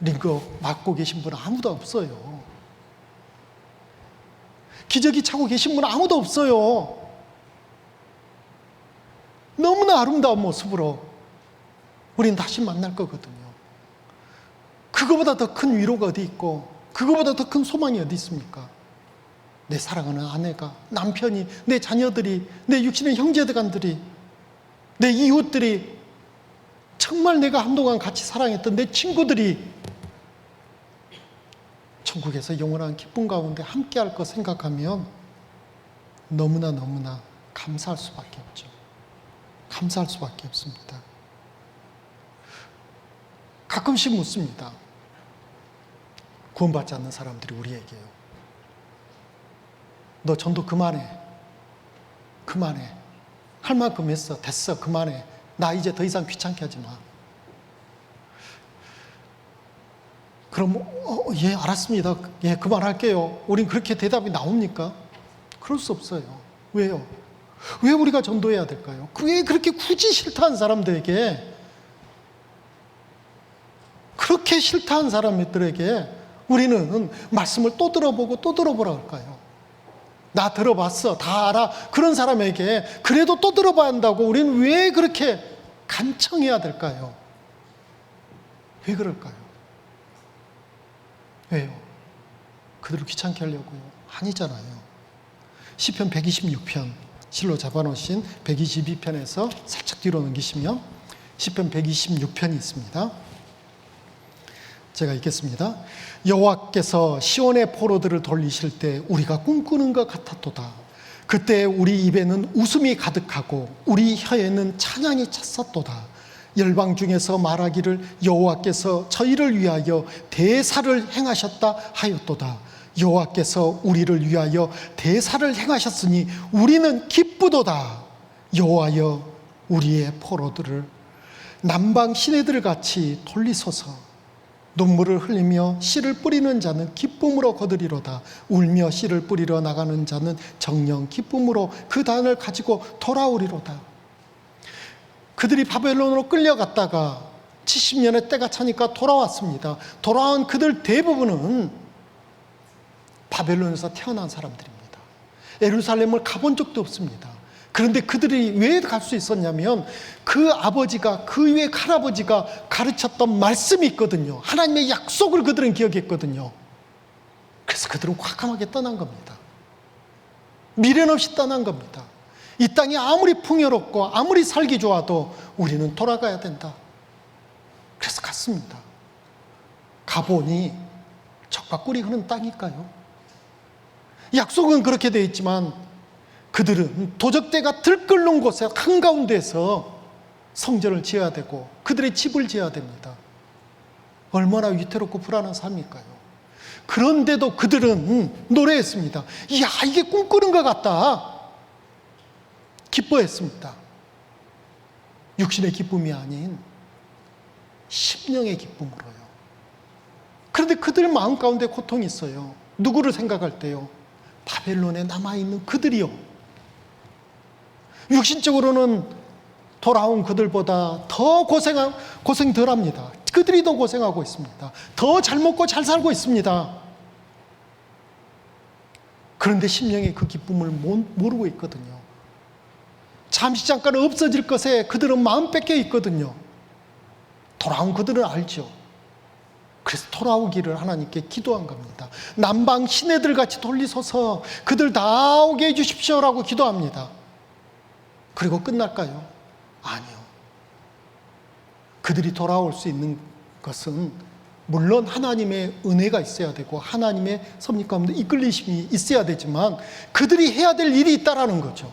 링거 맞고 계신 분은 아무도 없어요. 기저귀 차고 계신 분은 아무도 없어요. 너무나 아름다운 모습으로 우린 다시 만날 거거든요. 그거보다 더 큰 위로가 어디 있고, 그거보다 더 큰 소망이 어디 있습니까? 내 사랑하는 아내가, 남편이, 내 자녀들이, 내 육신의 형제들간들이, 내 이웃들이, 정말 내가 한동안 같이 사랑했던 내 친구들이 천국에서 영원한 기쁨 가운데 함께할 거 생각하면 너무나 감사할 수밖에 없죠. 감사할 수밖에 없습니다. 가끔씩 묻습니다. 구원받지 않는 사람들이 우리에게요. 너 전도 그만해. 그만해. 할 만큼 했어. 됐어. 그만해. 나 이제 더 이상 귀찮게 하지 마. 그럼 예, 알았습니다. 예, 그만할게요. 우린 그렇게 대답이 나옵니까? 그럴 수 없어요. 왜요? 왜 우리가 전도해야 될까요? 왜 그렇게 굳이 싫다는 사람들에게, 그렇게 싫다는 사람들에게 우리는 말씀을 또 들어보고 또 들어보라 할까요? 나 들어봤어, 다 알아, 그런 사람에게 그래도 또 들어봐야 한다고 우리는 왜 그렇게 간청해야 될까요? 왜 그럴까요? 왜요? 그들을 귀찮게 하려고요? 아니잖아요. 시편 126편, 실로 잡아놓으신 122편에서 살짝 뒤로 넘기시면 시편 126편이 있습니다. 제가 읽겠습니다. 여호와께서 시온의 포로들을 돌리실 때 우리가 꿈꾸는 것 같았도다. 그때 우리 입에는 웃음이 가득하고 우리 혀에는 찬양이 찼었도다. 열방 중에서 말하기를 여호와께서 저희를 위하여 대사를 행하셨다 하였도다. 여호와께서 우리를 위하여 대사를 행하셨으니 우리는 기쁘도다. 여호와여 우리의 포로들을 남방 시내들 같이 돌리소서. 눈물을 흘리며 씨를 뿌리는 자는 기쁨으로 거두리로다. 울며 씨를 뿌리러 나가는 자는 정녕 기쁨으로 그 단을 가지고 돌아오리로다. 그들이 바벨론으로 끌려갔다가 70년의 때가 차니까 돌아왔습니다. 돌아온 그들 대부분은 바벨론에서 태어난 사람들입니다. 예루살렘을 가본 적도 없습니다. 그런데 그들이 왜 갈 수 있었냐면 그 아버지가, 그 위에 할아버지가 가르쳤던 말씀이 있거든요. 하나님의 약속을 그들은 기억했거든요. 그래서 그들은 과감하게 떠난 겁니다. 미련 없이 떠난 겁니다. 이 땅이 아무리 풍요롭고 아무리 살기 좋아도 우리는 돌아가야 된다. 그래서 갔습니다. 가보니 젖과 꿀이 흐르는 땅일까요? 약속은 그렇게 되어 있지만 그들은 도적대가 들끓는 곳에 한가운데서 성전을 지어야 되고 그들의 집을 지어야 됩니다. 얼마나 위태롭고 불안한 삶일까요? 그런데도 그들은 노래했습니다. 이야, 이게 꿈꾸는 것 같다. 기뻐했습니다. 육신의 기쁨이 아닌 심령의 기쁨으로요. 그런데 그들 마음 가운데 고통이 있어요. 누구를 생각할 때요? 바벨론에 남아있는 그들이요. 육신적으로는 돌아온 그들보다 더 고생 덜 합니다. 그들이 더 고생하고 있습니다. 더 잘 먹고 잘 살고 있습니다. 그런데 심령의 그 기쁨을 모르고 있거든요. 잠시 잠깐 없어질 것에 그들은 마음 뺏겨 있거든요. 돌아온 그들은 알죠. 그래서 돌아오기를 하나님께 기도한 겁니다. 남방 시내들 같이 돌리소서, 그들 다 오게 해주십시오라고 기도합니다. 그리고 끝날까요? 아니요. 그들이 돌아올 수 있는 것은 물론 하나님의 은혜가 있어야 되고 하나님의 섭리 가운데 이끌리심이 있어야 되지만 그들이 해야 될 일이 있다라는 거죠.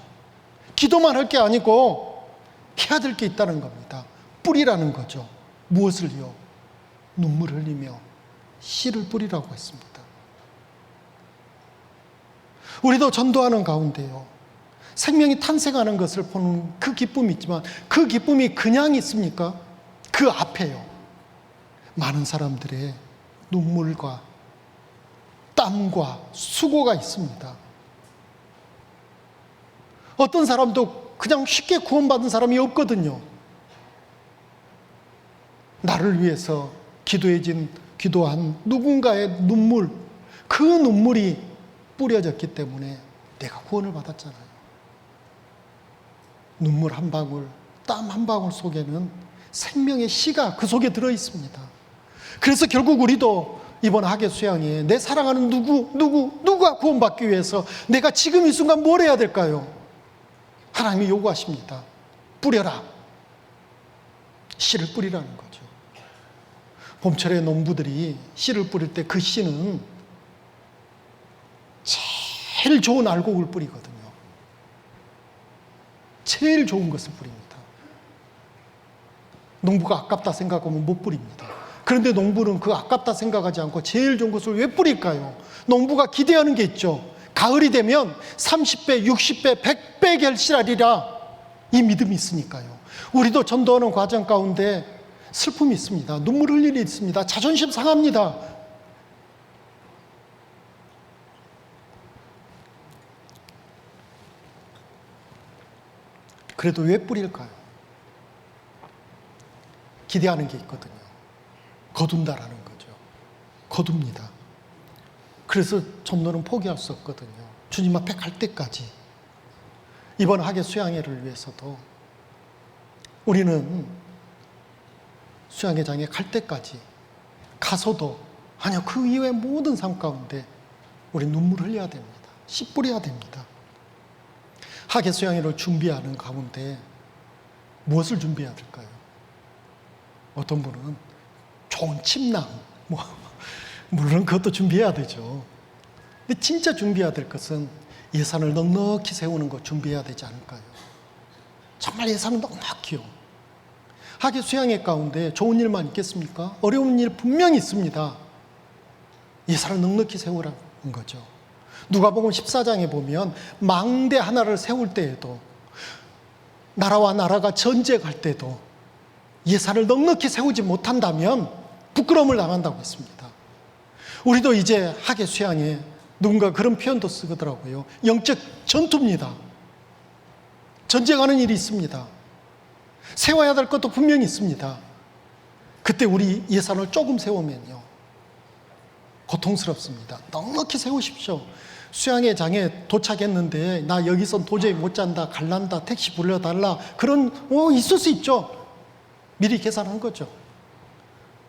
기도만 할 게 아니고 해야 될 게 있다는 겁니다. 뿌리라는 거죠. 무엇을요? 눈물 흘리며 씨를 뿌리라고 했습니다. 우리도 전도하는 가운데요, 생명이 탄생하는 것을 보는 그 기쁨이 있지만 그 기쁨이 그냥 있습니까? 그 앞에요, 많은 사람들의 눈물과 땀과 수고가 있습니다. 어떤 사람도 그냥 쉽게 구원받은 사람이 없거든요. 나를 위해서 기도한 누군가의 눈물, 그 눈물이 뿌려졌기 때문에 내가 구원을 받았잖아요. 눈물 한 방울, 땀 한 방울 속에는 생명의 씨가 그 속에 들어 있습니다. 그래서 결국 우리도 이번 학예 수양에 내 사랑하는 누가 구원받기 위해서 내가 지금 이 순간 뭘 해야 될까요? 하나님이 요구하십니다. 뿌려라. 씨를 뿌리라는 거죠. 봄철에 농부들이 씨를 뿌릴 때 그 씨는 제일 좋은 알곡을 뿌리거든요. 제일 좋은 것을 뿌립니다. 농부가 아깝다 생각하면 못 뿌립니다. 그런데 농부는 그 아깝다 생각하지 않고 제일 좋은 것을 왜 뿌릴까요? 농부가 기대하는 게 있죠. 가을이 되면 30배, 60배, 100배 결실하리라, 이 믿음이 있으니까요. 우리도 전도하는 과정 가운데 슬픔이 있습니다. 눈물 흘릴 일이 있습니다. 자존심 상합니다. 그래도 왜 뿌릴까요? 기대하는 게 있거든요. 거둔다라는 거죠. 거둡니다. 그래서 전도는 포기할 수 없거든요. 주님 앞에 갈 때까지. 이번 학예 수양회를 위해서도 우리는 수양회장에 갈 때까지, 가서도, 아니요, 그 이후의 모든 삶 가운데 우리 눈물 흘려야 됩니다. 씨 뿌려야 됩니다. 학예 수양회를 준비하는 가운데 무엇을 준비해야 될까요? 어떤 분은 좋은 침낭, 물론 그것도 준비해야 되죠. 근데 진짜 준비해야 될 것은 예산을 넉넉히 세우는 것 준비해야 되지 않을까요? 정말 예산을 넉넉히요. 학예 수양회 가운데 좋은 일만 있겠습니까? 어려운 일 분명히 있습니다. 예산을 넉넉히 세우라는 거죠. 누가복음 14장에 보면 망대 하나를 세울 때에도, 나라와 나라가 전쟁할 때도 예산을 넉넉히 세우지 못한다면 부끄러움을 당한다고 했습니다. 우리도 이제 학예 수양에 누군가 그런 표현도 쓰더라고요. 영적 전투입니다. 전쟁하는 일이 있습니다. 세워야 될 것도 분명히 있습니다. 그때 우리 예산을 조금 세우면요, 고통스럽습니다. 넉넉히 세우십시오. 수양회 장에 도착했는데 나 여기선 도저히 못 잔다, 갈란다, 택시 불러달라, 그런 있을 수 있죠. 미리 계산한 거죠.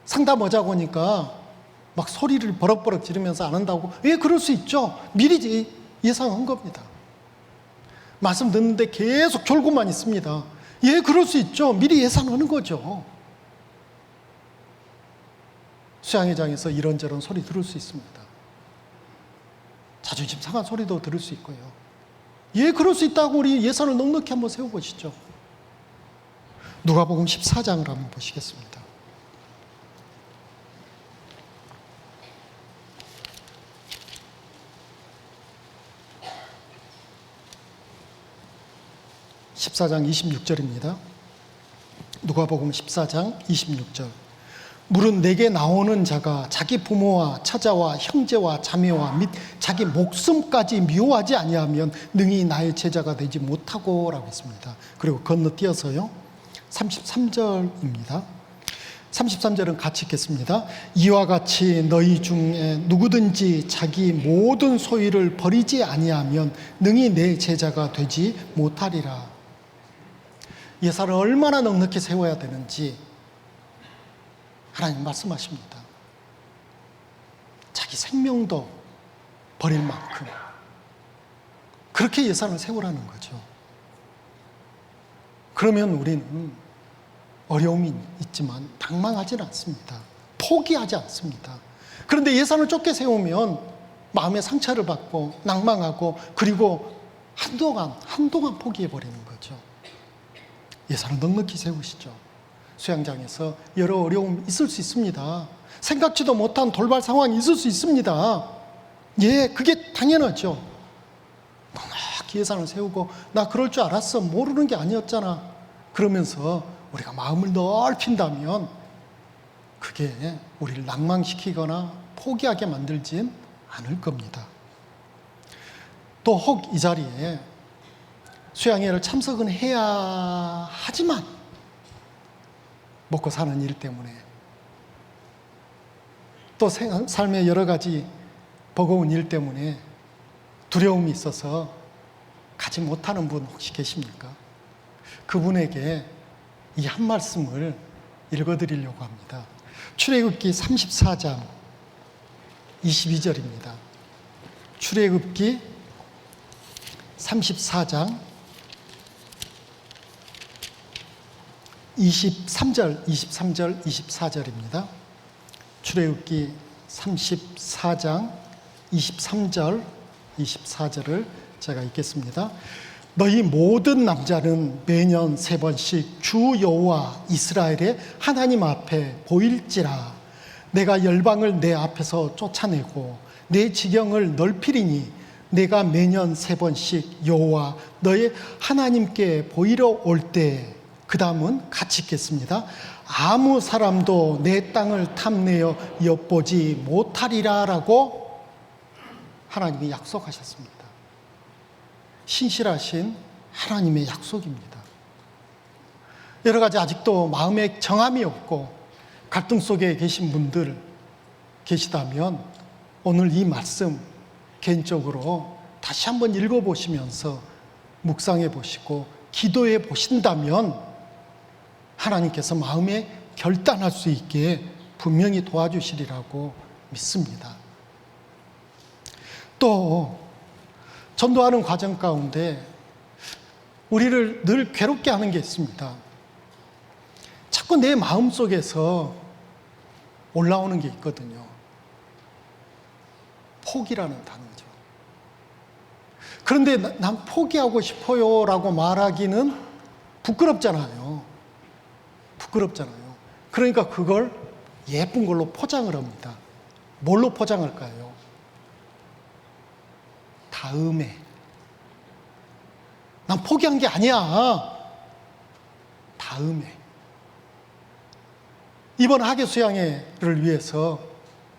상담하자고 하니까 막 소리를 버럭버럭 지르면서 안 한다고, 예, 그럴 수 있죠. 미리 예상한 겁니다. 말씀 듣는데 계속 졸고만 있습니다. 예, 그럴 수 있죠. 미리 예상하는 거죠. 수양회장에서 이런저런 소리 들을 수 있습니다. 자존심 상한 소리도 들을 수 있고요. 예, 그럴 수 있다고 우리 예산을 넉넉히 한번 세워보시죠. 누가복음 14장을 한번 보시겠습니다. 14장 26절입니다. 누가복음 14장 26절. 물은 내게 나오는 자가 자기 부모와 처자와 형제와 자매와 및 자기 목숨까지 미워하지 아니하면 능히 나의 제자가 되지 못하고 라고 했습니다. 그리고 건너뛰어서요 33절입니다. 33절은 같이 읽겠습니다. 이와 같이 너희 중에 누구든지 자기 모든 소유를 버리지 아니하면 능히 내 제자가 되지 못하리라. 예산을 얼마나 넉넉히 세워야 되는지 하나님 말씀하십니다. 자기 생명도 버릴 만큼 그렇게 예산을 세우라는 거죠. 그러면 우리는 어려움이 있지만 당망하지는 않습니다. 포기하지 않습니다. 그런데 예산을 좁게 세우면 마음의 상처를 받고 낭망하고 그리고 한동안 포기해버리는 거죠. 예산을 넉넉히 세우시죠. 수양장에서 여러 어려움이 있을 수 있습니다. 생각지도 못한 돌발 상황이 있을 수 있습니다. 예, 그게 당연하죠. 넉넉히 예산을 세우고 나 그럴 줄 알았어. 모르는 게 아니었잖아. 그러면서 우리가 마음을 넓힌다면 그게 우리를 낭망시키거나 포기하게 만들진 않을 겁니다. 또 혹 이 자리에 수양회를 참석은 해야 하지만 먹고 사는 일 때문에 또 삶의 여러 가지 버거운 일 때문에 두려움이 있어서 가지 못하는 분 혹시 계십니까? 그분에게 이 한 말씀을 읽어드리려고 합니다. 출애굽기 34장 22절입니다. 출애굽기 34장 23절, 24절입니다. 출애굽기 34장 23절, 24절을 제가 읽겠습니다. 너희 모든 남자는 매년 3번씩 주 여호와 이스라엘의 하나님 앞에 보일지라. 내가 열방을 내 앞에서 쫓아내고 내 지경을 넓히리니 내가 매년 3번씩 여호와 너의 하나님께 보이러 올 때, 그 다음은 같이 읽겠습니다. 아무 사람도 내 땅을 탐내어 엿보지 못하리라 라고 하나님이 약속하셨습니다. 신실하신 하나님의 약속입니다. 여러 가지 아직도 마음에 정함이 없고 갈등 속에 계신 분들 계시다면 오늘 이 말씀 개인적으로 다시 한번 읽어보시면서 묵상해 보시고 기도해 보신다면 하나님께서 마음에 결단할 수 있게 분명히 도와주시리라고 믿습니다. 또 전도하는 과정 가운데 우리를 늘 괴롭게 하는 게 있습니다. 자꾸 내 마음속에서 올라오는 게 있거든요. 포기라는 단어죠. 그런데 난 포기하고 싶어요 라고 말하기는 부끄럽잖아요. 그러니까 그걸 예쁜 걸로 포장을 합니다. 뭘로 포장할까요? 다음에. 난 포기한 게 아니야. 다음에. 이번 학예 수양회를 위해서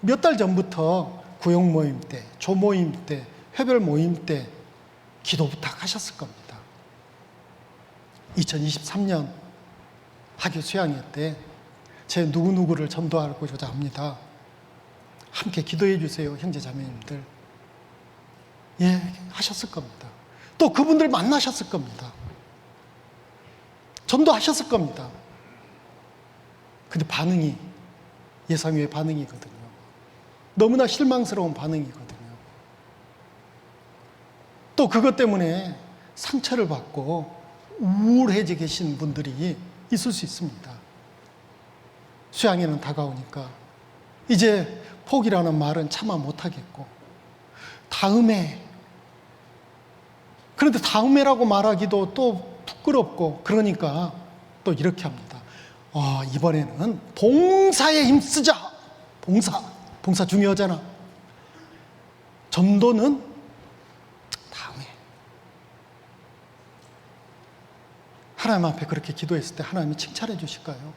몇 달 전부터 구역 모임 때, 조 모임 때, 회별 모임 때 기도 부탁하셨을 겁니다. 2023년 학예 수양회 때 제 누구누구를 전도하고자 합니다. 함께 기도해 주세요, 형제 자매님들. 예, 하셨을 겁니다. 또 그분들 만나셨을 겁니다. 전도하셨을 겁니다. 근데 반응이 예상외의 반응이거든요. 너무나 실망스러운 반응이거든요. 또 그것 때문에 상처를 받고 우울해져 계신 분들이 있을 수 있습니다. 수양회는 다가오니까 이제 포기라는 말은 차마 못하겠고 다음에, 그런데 다음에라고 말하기도 또 부끄럽고 그러니까 또 이렇게 합니다. 이번에는 봉사에 힘쓰자. 봉사 중요하잖아. 전도는 다음에. 하나님 앞에 그렇게 기도했을 때 하나님이 칭찬해 주실까요?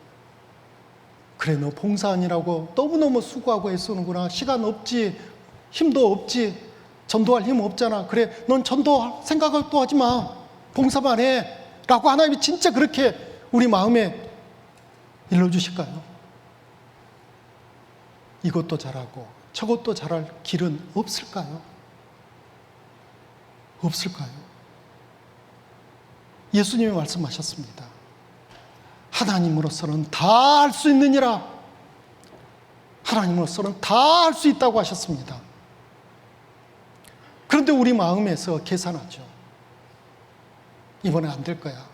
그래, 너 봉사하느라고 너무너무 수고하고 애쓰는구나. 시간 없지, 힘도 없지, 전도할 힘 없잖아. 그래, 넌 전도할 생각도 하지 마. 봉사만 해. 라고 하나님이 진짜 그렇게 우리 마음에 일러주실까요? 이것도 잘하고 저것도 잘할 길은 없을까요? 없을까요? 예수님이 말씀하셨습니다. 하나님으로서는 다 할 수 있느니라. 하나님으로서는 다 할 수 있다고 하셨습니다. 그런데 우리 마음에서 계산하죠. 이번에 안 될 거야.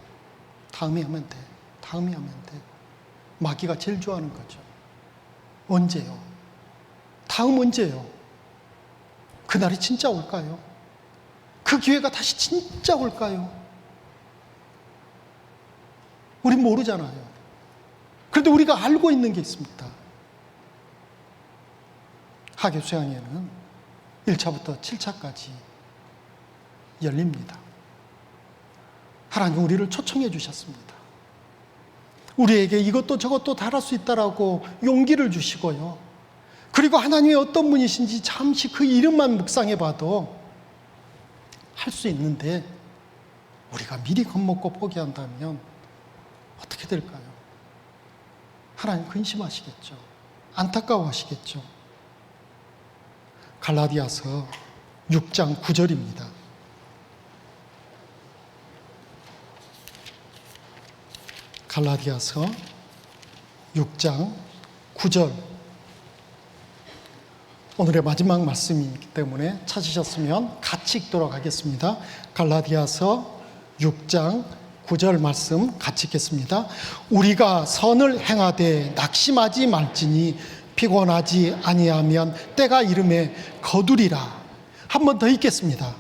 다음에 하면 돼. 다음에 하면 돼. 마귀가 제일 좋아하는 거죠. 언제요? 다음 언제요? 그날이 진짜 올까요? 그 기회가 다시 진짜 올까요? 우린 모르잖아요. 그런데 우리가 알고 있는 게 있습니다. 하계 수양회는 1차부터 7차까지 열립니다. 하나님 우리를 초청해 주셨습니다. 우리에게 이것도 저것도 다 할 수 있다라고 용기를 주시고요. 그리고 하나님이 어떤 분이신지 잠시 그 이름만 묵상해 봐도 할 수 있는데 우리가 미리 겁먹고 포기한다면 어떻게 될까요? 하나님 근심하시겠죠. 안타까워하시겠죠. 갈라디아서 6장 9절입니다. 갈라디아서 6장 9절. 오늘의 마지막 말씀이기 때문에 찾으셨으면 같이 읽도록 하겠습니다. 갈라디아서 6장 9절 말씀 같이 읽겠습니다. 우리가 선을 행하되 낙심하지 말지니 피곤하지 아니하면 때가 이름에 거두리라. 한 번 더 읽겠습니다.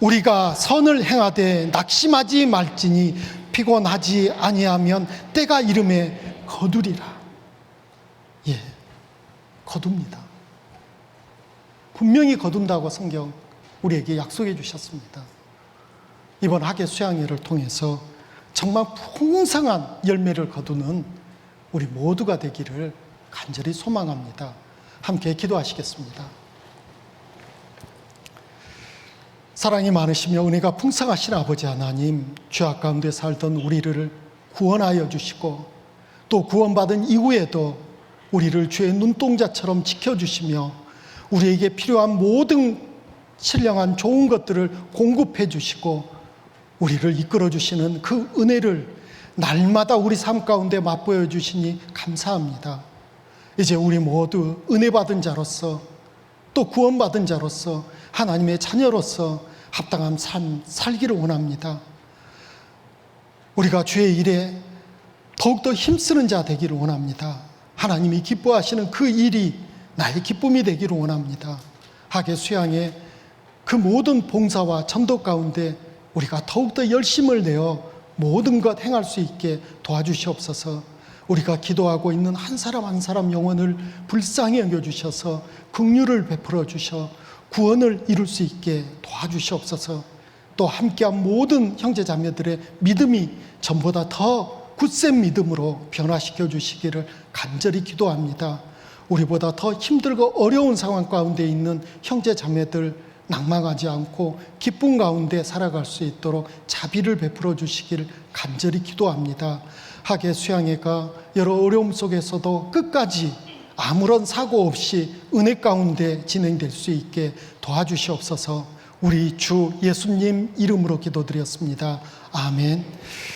우리가 선을 행하되 낙심하지 말지니 피곤하지 아니하면 때가 이름에 거두리라. 예, 거둡니다. 분명히 거둔다고 성경 우리에게 약속해 주셨습니다. 이번 하계 수양회를 통해서 정말 풍성한 열매를 거두는 우리 모두가 되기를 간절히 소망합니다. 함께 기도하시겠습니다. 사랑이 많으시며 은혜가 풍성하신 아버지 하나님, 죄악 가운데 살던 우리를 구원하여 주시고 또 구원받은 이후에도 우리를 주의 눈동자처럼 지켜주시며 우리에게 필요한 모든 신령한 좋은 것들을 공급해 주시고 우리를 이끌어 주시는 그 은혜를 날마다 우리 삶 가운데 맛보여 주시니 감사합니다. 이제 우리 모두 은혜 받은 자로서 또 구원받은 자로서 하나님의 자녀로서 합당한 삶 살기를 원합니다. 우리가 주의 일에 더욱더 힘쓰는 자 되기를 원합니다. 하나님이 기뻐하시는 그 일이 나의 기쁨이 되기를 원합니다. 하계 수양의 그 모든 봉사와 전도 가운데 우리가 더욱더 열심을 내어 모든 것 행할 수 있게 도와주시옵소서. 우리가 기도하고 있는 한 사람 한 사람 영혼을 불쌍히 여겨주셔서 긍휼을 베풀어 주셔 구원을 이룰 수 있게 도와주시옵소서. 또 함께한 모든 형제자매들의 믿음이 전보다 더 굳센 믿음으로 변화시켜 주시기를 간절히 기도합니다. 우리보다 더 힘들고 어려운 상황 가운데 있는 형제자매들 낭망하지 않고 기쁨 가운데 살아갈 수 있도록 자비를 베풀어 주시기를 간절히 기도합니다. 하계 수양회가 여러 어려움 속에서도 끝까지 아무런 사고 없이 은혜 가운데 진행될 수 있게 도와주시옵소서. 우리 주 예수님 이름으로 기도드렸습니다. 아멘.